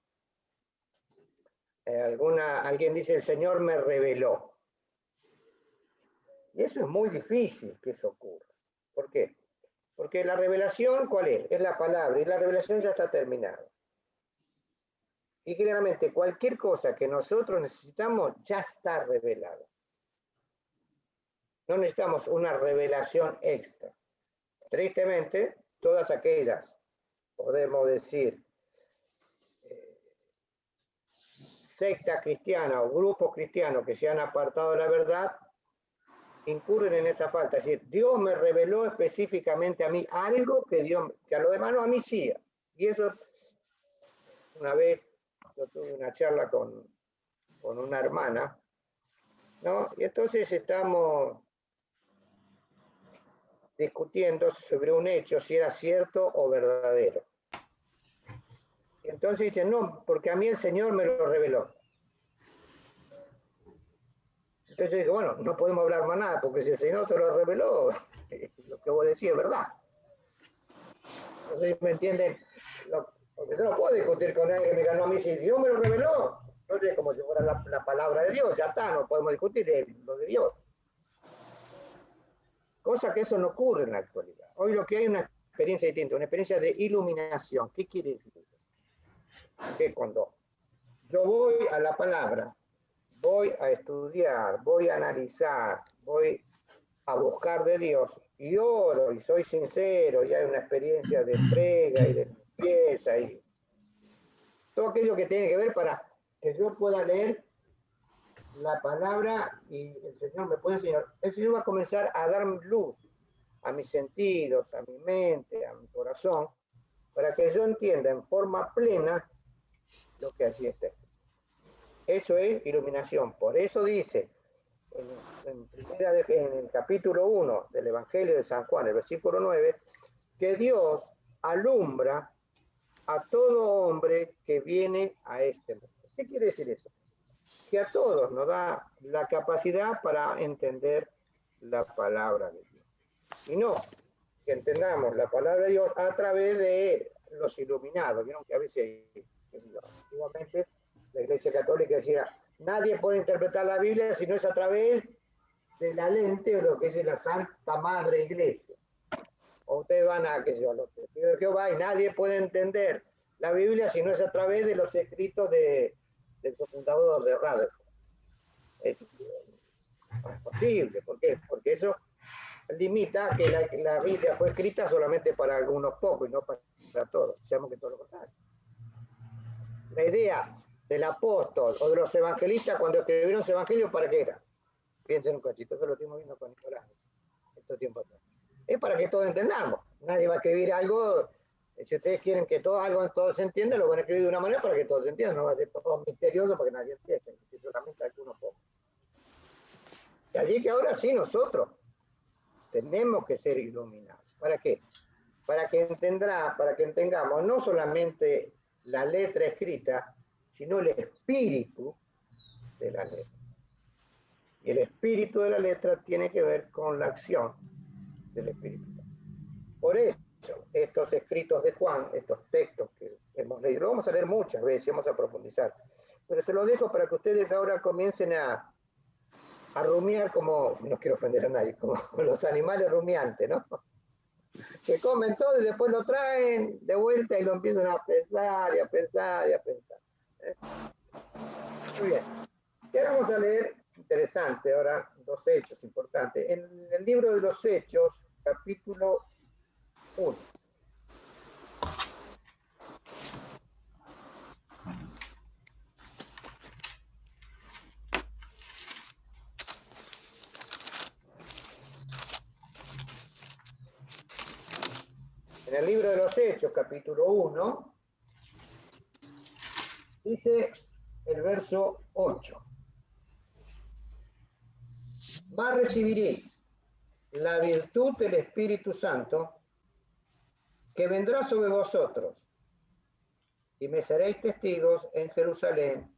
[SPEAKER 2] alguien dice, el Señor me reveló. Y eso es muy difícil que eso ocurra. ¿Por qué? Porque la revelación, ¿cuál es? Es la palabra, y la revelación ya está terminada. Y generalmente cualquier cosa que nosotros necesitamos ya está revelada. No necesitamos una revelación extra. Tristemente, todas aquellas, podemos decir, sectas cristianas o grupos cristianos que se han apartado de la verdad, incurren en esa falta. Es decir, Dios me reveló específicamente a mí algo que a los demás no, a mí sí. Y eso, una vez yo tuve una charla con una hermana, ¿no? Y entonces estamos discutiendo sobre un hecho, si era cierto o verdadero. Y entonces dice, no, porque a mí el Señor me lo reveló. Entonces yo digo, bueno, no podemos hablar más nada, porque si el Señor te lo reveló, lo que vos decís es verdad. Entonces, ¿me entienden? Porque yo no puedo discutir con alguien que me ganó a mí, si Dios me lo reveló, entonces como si fuera la palabra de Dios, ya está, no podemos discutir lo de Dios. Cosa que eso no ocurre en la actualidad. Hoy lo que hay es una experiencia distinta, una experiencia de iluminación. ¿Qué quiere decir eso? Que cuando yo voy a la palabra, voy a estudiar, voy a analizar, voy a buscar de Dios, y oro, y soy sincero, y hay una experiencia de entrega y de limpieza, y todo aquello que tiene que ver para que yo pueda leer la palabra y el Señor me puede enseñar. El Señor va a comenzar a dar luz a mis sentidos, a mi mente, a mi corazón, para que yo entienda en forma plena lo que allí está. Eso es iluminación. Por eso dice en el capítulo 1 del Evangelio de San Juan, el versículo 9, que Dios alumbra a todo hombre que viene a este mundo. ¿Qué quiere decir eso? Que a todos nos da la capacidad para entender la palabra de Dios. Y no que entendamos la palabra de Dios a través de los iluminados. Vieron que a veces, antiguamente, la Iglesia Católica decía, nadie puede interpretar la Biblia si no es a través de la lente o lo que es la Santa Madre Iglesia. O ustedes van a, qué sé yo, los testigos de Jehová, y nadie puede entender la Biblia si no es a través de los escritos del su fundador, de Rutherford. Es posible. ¿Por qué? Porque eso limita que la Biblia fue escrita solamente para algunos pocos y no para todos. Sabemos que todo lo contrario. La idea del apóstol o de los evangelistas cuando escribieron ese evangelio, ¿para qué era? Piensen un cachito, eso lo estuvimos viendo con Nicolás estos tiempos atrás. Es para que todos entendamos. Nadie va a escribir algo, si ustedes quieren que todo se entienda, lo van a escribir de una manera para que todos se entiendan, no va a ser todo misterioso para que nadie entienda, solamente algunos pocos. Y allí que ahora sí nosotros tenemos que ser iluminados. ¿Para qué? Para que entendamos no solamente la letra escrita, sino el espíritu de la letra. Y el espíritu de la letra tiene que ver con la acción del Espíritu. Por eso, estos escritos de Juan, estos textos que hemos leído, lo vamos a leer muchas veces, vamos a profundizar. Pero se lo dejo para que ustedes ahora comiencen a a rumiar como, no quiero ofender a nadie, como los animales rumiantes, ¿no? Que comen todo y después lo traen de vuelta y lo empiezan a pensar y a pensar y a pensar. Muy bien. Y ahora vamos a leer, interesante, ahora dos hechos importantes. En el libro de los Hechos, capítulo 1. En el libro de los Hechos, capítulo 1, dice el verso 8. Mas recibiréis la virtud del Espíritu Santo que vendrá sobre vosotros y me seréis testigos en Jerusalén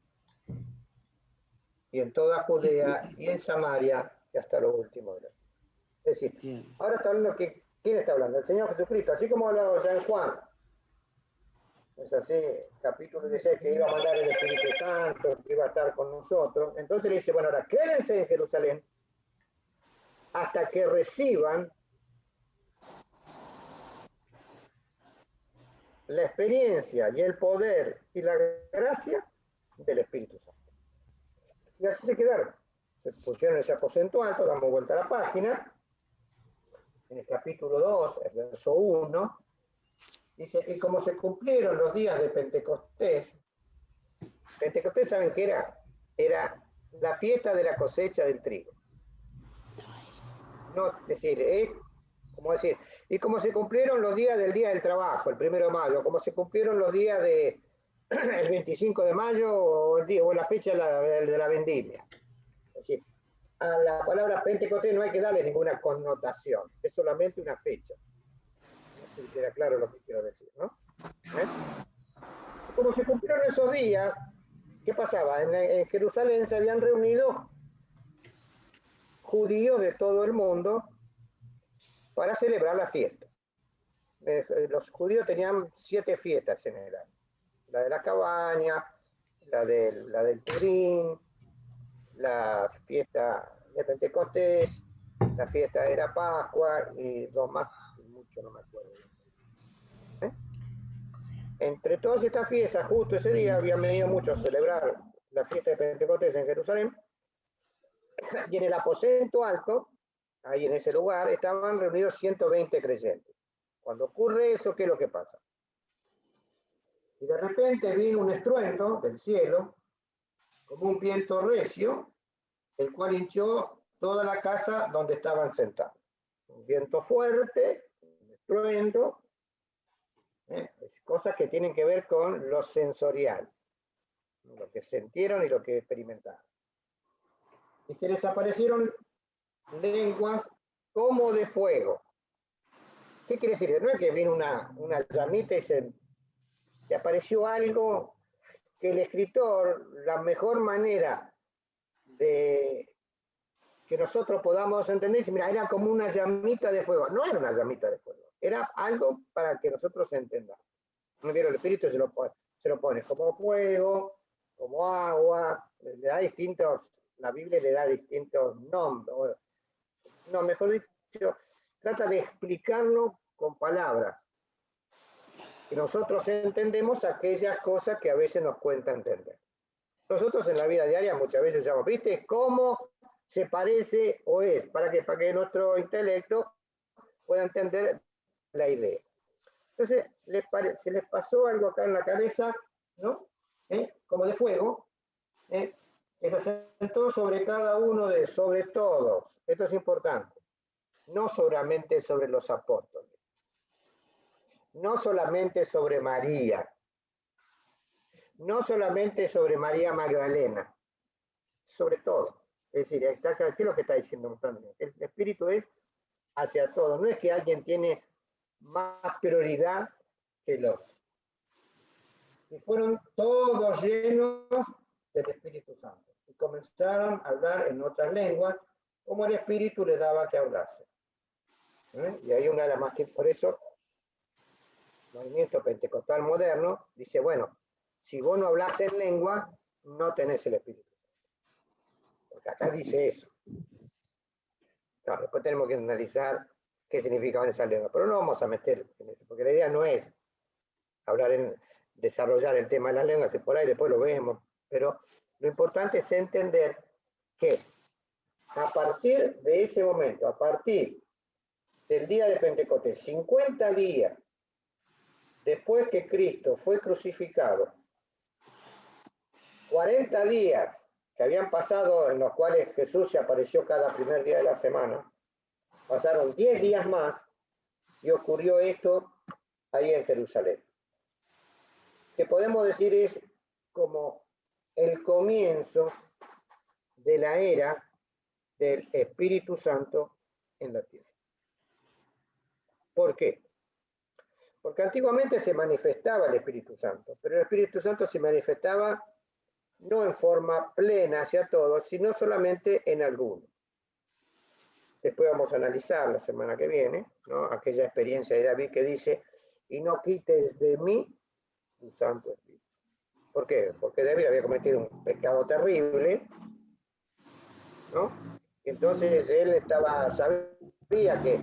[SPEAKER 2] y en toda Judea y en Samaria y hasta lo último de la tierra. Es decir, ahora está hablando que, ¿quién está hablando? El Señor Jesucristo, así como hablaba ya en Juan. Es así, capítulo 16, que iba a mandar el Espíritu Santo, que iba a estar con nosotros. Entonces le dice, bueno, ahora quédense en Jerusalén hasta que reciban la experiencia y el poder y la gracia del Espíritu Santo. Y así se quedaron. Se pusieron en ese aposento alto, damos vuelta a la página. En el capítulo 2, el verso 1, dice, y como se cumplieron los días de Pentecostés, Pentecostés, ¿saben qué era? Era la fiesta de la cosecha del trigo. No, es decir, como decir, y como se cumplieron los días del día del trabajo, el 1 de mayo, como se cumplieron los días de el 25 de mayo o la fecha de la vendimia. Es decir, a la palabra Pentecostés no hay que darle ninguna connotación, es solamente una fecha. No sé si queda claro lo que quiero decir, ¿no? Como se cumplieron esos días, ¿qué pasaba? En Jerusalén se habían reunido judíos de todo el mundo para celebrar la fiesta. Los judíos tenían 7 fiestas en el año. La de la cabaña, la del Purín, la fiesta de Pentecostés, la fiesta de la Pascua y 2 más, mucho no me acuerdo. Entre todas estas fiestas, justo ese día habían venido muchos a celebrar la fiesta de Pentecostés en Jerusalén, y en el aposento alto, ahí en ese lugar, estaban reunidos 120 creyentes. Cuando ocurre eso, ¿qué es lo que pasa? Y de repente vino un estruendo del cielo, como un viento recio, el cual hinchó toda la casa donde estaban sentados. Un viento fuerte, un estruendo, cosas que tienen que ver con lo sensorial, lo que sintieron y lo que experimentaron. Y se les aparecieron lenguas como de fuego. ¿Qué quiere decir? No es que vino una llamita y se apareció algo que el escritor, la mejor manera de que nosotros podamos entender, dice, mira, era como una llamita de fuego. No era una llamita de fuego, era algo para que nosotros entendamos. ¿No vieron? El Espíritu se lo pone como fuego, como agua, le da distintos, la Biblia le da distintos nombres. No, mejor dicho, trata de explicarlo con palabras. Y nosotros entendemos aquellas cosas que a veces nos cuesta entender. Nosotros en la vida diaria muchas veces llamamos, ¿viste? ¿Cómo se parece o es? Para que nuestro intelecto pueda entender la idea. Entonces, se les pasó algo acá en la cabeza, ¿no? Como de fuego, que se asentó sobre cada uno sobre todos. Esto es importante. No solamente sobre los apóstoles. No solamente sobre María. No solamente sobre María Magdalena. Sobre todo. Es decir, ¿qué es lo que está diciendo? El Espíritu es hacia todos. No es que alguien tiene más prioridad que el otro. Y fueron todos llenos del Espíritu Santo. Y comenzaron a hablar en otras lenguas, como el Espíritu les daba que hablase. Y hay una de las más que, por eso, el movimiento pentecostal moderno dice, bueno, si vos no hablas en lengua, no tenés el Espíritu Santo. Porque acá dice eso. No, después tenemos que analizar qué significaban esas lenguas, pero no vamos a meter en eso, porque la idea no es desarrollar el tema de las lenguas, y por ahí después lo vemos, pero lo importante es entender que a partir de ese momento, a partir del día de Pentecostés, 50 días después que Cristo fue crucificado, 40 días que habían pasado en los cuales Jesús se apareció cada primer día de la semana, pasaron 10 días más y ocurrió esto ahí en Jerusalén. Que podemos decir es como el comienzo de la era del Espíritu Santo en la tierra. ¿Por qué? Porque antiguamente se manifestaba el Espíritu Santo, pero el Espíritu Santo se manifestaba no en forma plena hacia todos, sino solamente en algunos. Después vamos a analizar la semana que viene, ¿no? Aquella experiencia de David que dice, y no quites de mí tu Santo Espíritu. ¿Por qué? Porque David había cometido un pecado terrible, ¿no? Entonces él sabía que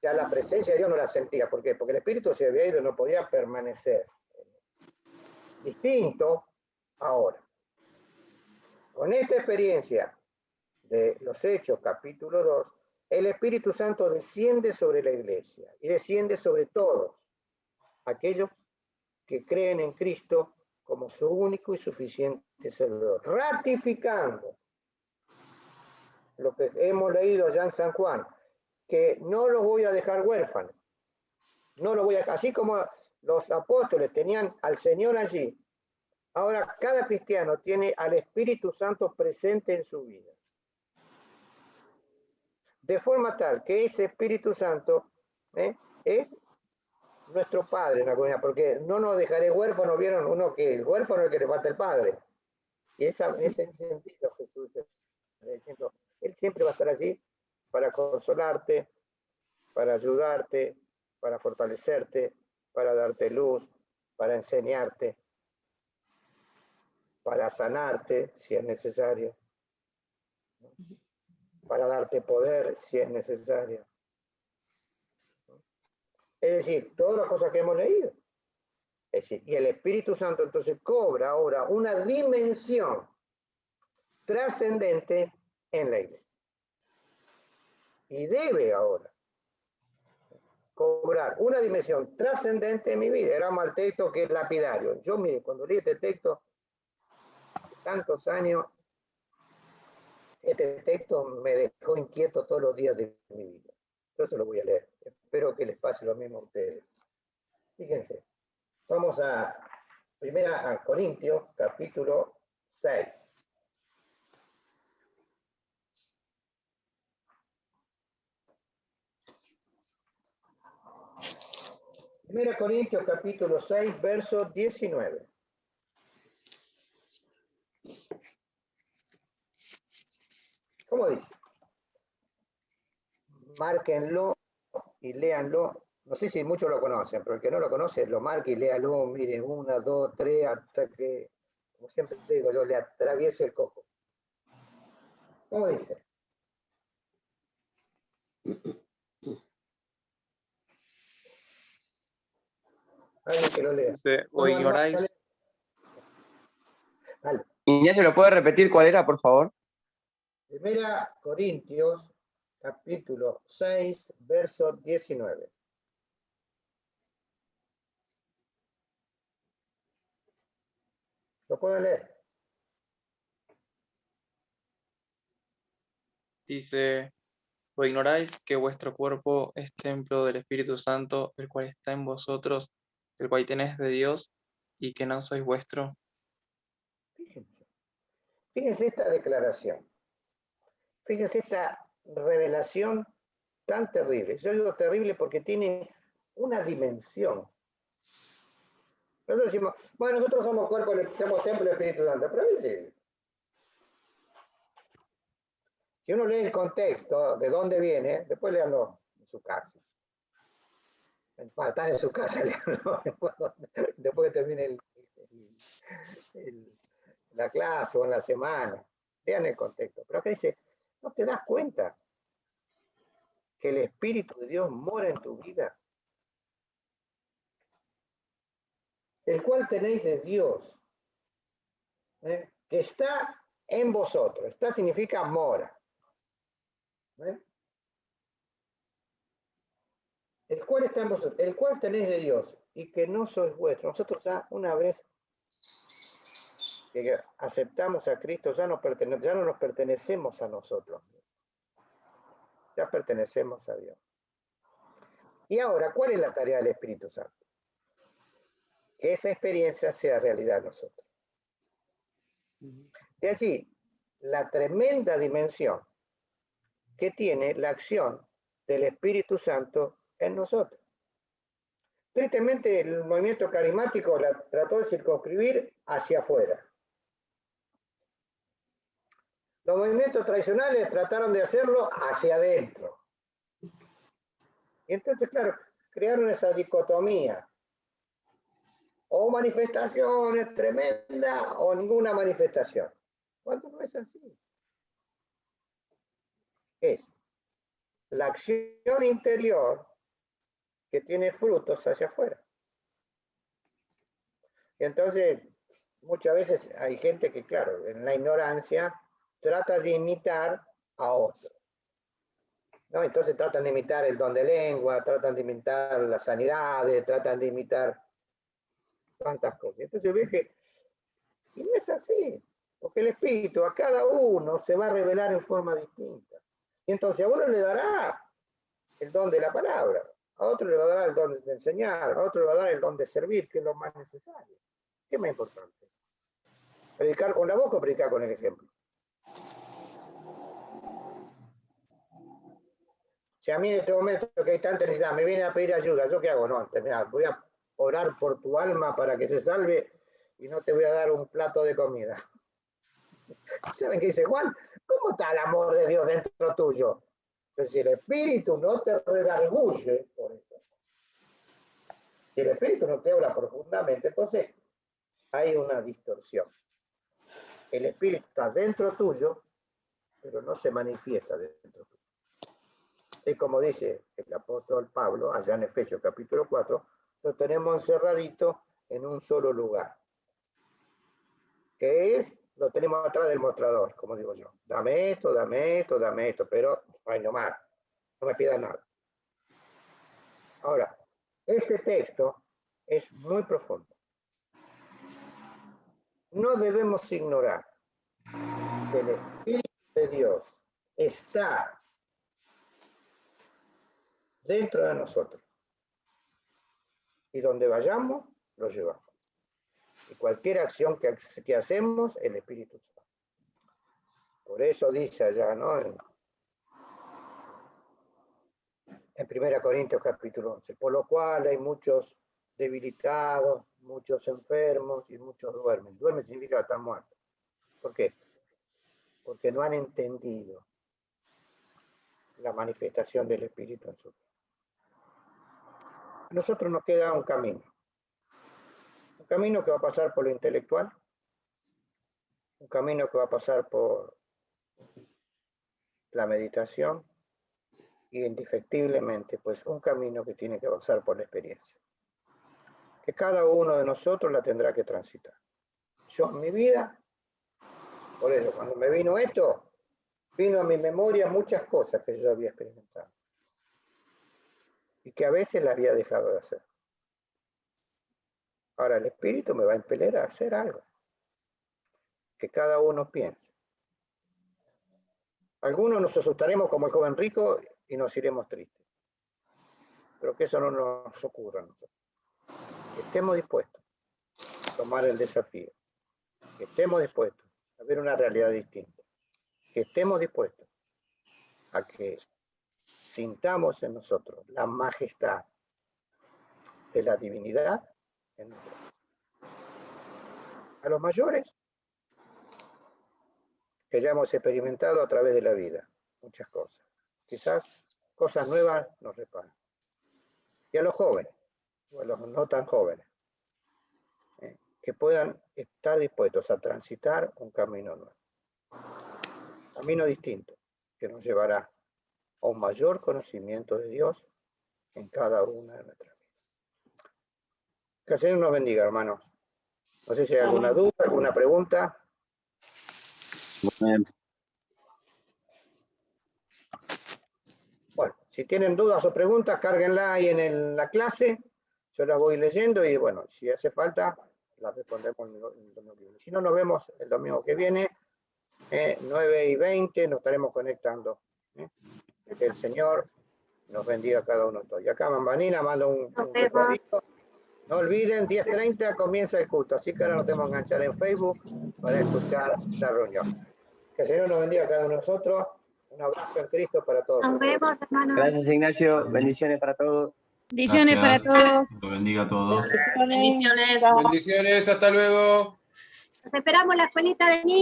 [SPEAKER 2] ya la presencia de Dios no la sentía. ¿Por qué? Porque el Espíritu se había ido y no podía permanecer. Distinto ahora. Con esta experiencia de los Hechos, capítulo 2, el Espíritu Santo desciende sobre la iglesia y desciende sobre todos aquellos que creen en Cristo como su único y suficiente Salvador, ratificando lo que hemos leído allá en San Juan, que no los voy a dejar huérfanos, no los voy a, así como los apóstoles tenían al Señor allí, ahora cada cristiano tiene al Espíritu Santo presente en su vida. De forma tal que ese Espíritu Santo es nuestro Padre en la comunidad, porque no nos dejaré huérfanos, vieron uno que el huérfano es el que le falta el Padre. Y ese sentido Jesús está diciendo, Él siempre va a estar allí para consolarte, para ayudarte, para fortalecerte, para darte luz, para enseñarte, para sanarte si es necesario, para darte poder si es necesario. Es decir, todas las cosas que hemos leído. Es decir, y el Espíritu Santo entonces cobra ahora una dimensión trascendente en la iglesia. Y debe ahora cobrar una dimensión trascendente en mi vida. Era mal texto que es lapidario. Yo, mire, cuando leí este texto, tantos años, este texto me dejó inquieto todos los días de mi vida. Yo se lo voy a leer. Espero que les pase lo mismo a ustedes. Fíjense. Vamos a Corintios, capítulo 6. Primera Corintios, capítulo 6, verso 19. ¿Cómo dice? Márquenlo y léanlo. No sé si muchos lo conocen, pero el que no lo conoce, lo marque y léalo, mire, 1, 2, 3, hasta que, como siempre digo, yo le atraviese el coco. ¿Cómo dice? Alguien que lo lea.
[SPEAKER 6] ¿O ignoráis?
[SPEAKER 2] Dale.
[SPEAKER 6] Ignacio, ¿lo puede repetir cuál era, por favor?
[SPEAKER 2] Primera Corintios, capítulo 6, verso 19. ¿Lo pueden leer?
[SPEAKER 6] Dice, ¿o ignoráis que vuestro cuerpo es templo del Espíritu Santo, el cual está en vosotros, el cual tenéis de Dios, y que no sois vuestro?
[SPEAKER 2] Fíjense esta declaración. Fíjense esta revelación tan terrible. Yo digo terrible porque tiene una dimensión. Nosotros decimos, bueno, nosotros somos cuerpo, somos templo del Espíritu Santo, pero a veces, si uno lee el contexto, de dónde viene, después léanlo en su casa. Están en su casa, léanlo después que termine la clase o en la semana. Lean el contexto. Pero acá dice, ¿No te das cuenta que el Espíritu de Dios mora en tu vida? El cual tenéis de Dios, que está en vosotros. Está significa mora. El cual está en vosotros, el cual tenéis de Dios, y que no sois vuestros. Nosotros ya una vez que aceptamos a Cristo, ya no nos pertenecemos a nosotros. Ya pertenecemos a Dios. Y ahora, ¿cuál es la tarea del Espíritu Santo? Que esa experiencia sea realidad en nosotros. De allí, la tremenda dimensión que tiene la acción del Espíritu Santo en nosotros. Tristemente, el movimiento carismático la trató de circunscribir hacia afuera. Los movimientos tradicionales trataron de hacerlo hacia adentro. Y entonces, claro, crearon esa dicotomía. O manifestaciones tremendas o ninguna manifestación. Cuando no es así. Es la acción interior que tiene frutos hacia afuera. Y entonces, muchas veces hay gente que, claro, en la ignorancia trata de imitar a otro. ¿No? Entonces tratan de imitar el don de lengua, tratan de imitar las sanidades, tratan de imitar tantas cosas. Entonces ves que y no es así, porque el Espíritu a cada uno se va a revelar en forma distinta. Y entonces a uno le dará el don de la palabra, a otro le va a dar el don de enseñar, a otro le va a dar el don de servir, que es lo más necesario. ¿Qué es más importante? ¿Predicar con la boca o predicar con el ejemplo? Si a mí en este momento que hay tanta necesidad me viene a pedir ayuda, ¿yo qué hago? No, mira, voy a orar por tu alma para que se salve y no te voy a dar un plato de comida. ¿Saben qué dice Juan? ¿Cómo está el amor de Dios dentro tuyo? Entonces, si el Espíritu no te redarguye por eso, si el Espíritu no te habla profundamente, entonces hay una distorsión. El Espíritu está dentro tuyo, pero no se manifiesta dentro tuyo. Es como dice el apóstol Pablo, allá en Efesios capítulo 4, lo tenemos encerradito en un solo lugar, que es, lo tenemos atrás del mostrador, como digo yo. Dame esto, dame esto, dame esto, pero ay, no más, no me pidas nada. Ahora, este texto es muy profundo. No debemos ignorar que el Espíritu de Dios está dentro de nosotros. Y donde vayamos, lo llevamos. Y cualquier acción que hacemos, el Espíritu Santo. Por eso dice allá, ¿no? En 1 Corintios capítulo 11, por lo cual hay muchos debilitados, muchos enfermos y muchos duermen. Duermen significa estar muertos. ¿Por qué? Porque no han entendido la manifestación del Espíritu en su vida. A nosotros nos queda un camino que va a pasar por lo intelectual, un camino que va a pasar por la meditación y indefectiblemente pues un camino que tiene que pasar por la experiencia, que cada uno de nosotros la tendrá que transitar. Yo en mi vida, por eso cuando me vino esto, vino a mi memoria muchas cosas que yo había experimentado y que a veces las había dejado de hacer. Ahora el Espíritu me va a impeler a hacer algo que cada uno piense. Algunos nos asustaremos como el joven rico y nos iremos tristes. Pero que eso no nos ocurra a nosotros. Que estemos dispuestos a tomar el desafío. Que estemos dispuestos a ver una realidad distinta. Que estemos dispuestos a que sintamos en nosotros la majestad de la divinidad en nosotros. A los mayores, que ya hemos experimentado a través de la vida muchas cosas. Quizás cosas nuevas nos reparan. Y a los jóvenes, o a los no tan jóvenes, que puedan estar dispuestos a transitar un camino nuevo. Camino distinto, que nos llevará a un mayor conocimiento de Dios en cada una de nuestras vidas. Que el Señor nos bendiga, hermanos. No sé si hay alguna duda, alguna pregunta. Bueno, si tienen dudas o preguntas, cárguenla ahí en la clase. Yo las voy leyendo y bueno, si hace falta, las respondemos el domingo que viene. Si no, nos vemos el domingo que viene, 9:20, nos estaremos conectando. Que el Señor nos bendiga a cada uno de todos. Y acá Mambanina manda un recordito. No olviden, 10:30 comienza el culto, así que ahora nos tenemos que enganchar en Facebook para escuchar la reunión. Que el Señor nos bendiga a cada uno de nosotros. Un abrazo en Cristo para todos.
[SPEAKER 7] Nos vemos, hermano.
[SPEAKER 8] Gracias, Ignacio. Bendiciones para todos.
[SPEAKER 5] Bendiciones para
[SPEAKER 4] Gracias.
[SPEAKER 5] todos.
[SPEAKER 4] Dios bendiga a todos.
[SPEAKER 9] Bendiciones.
[SPEAKER 10] Bendiciones, hasta luego.
[SPEAKER 7] Nos esperamos en la escuelita de niños.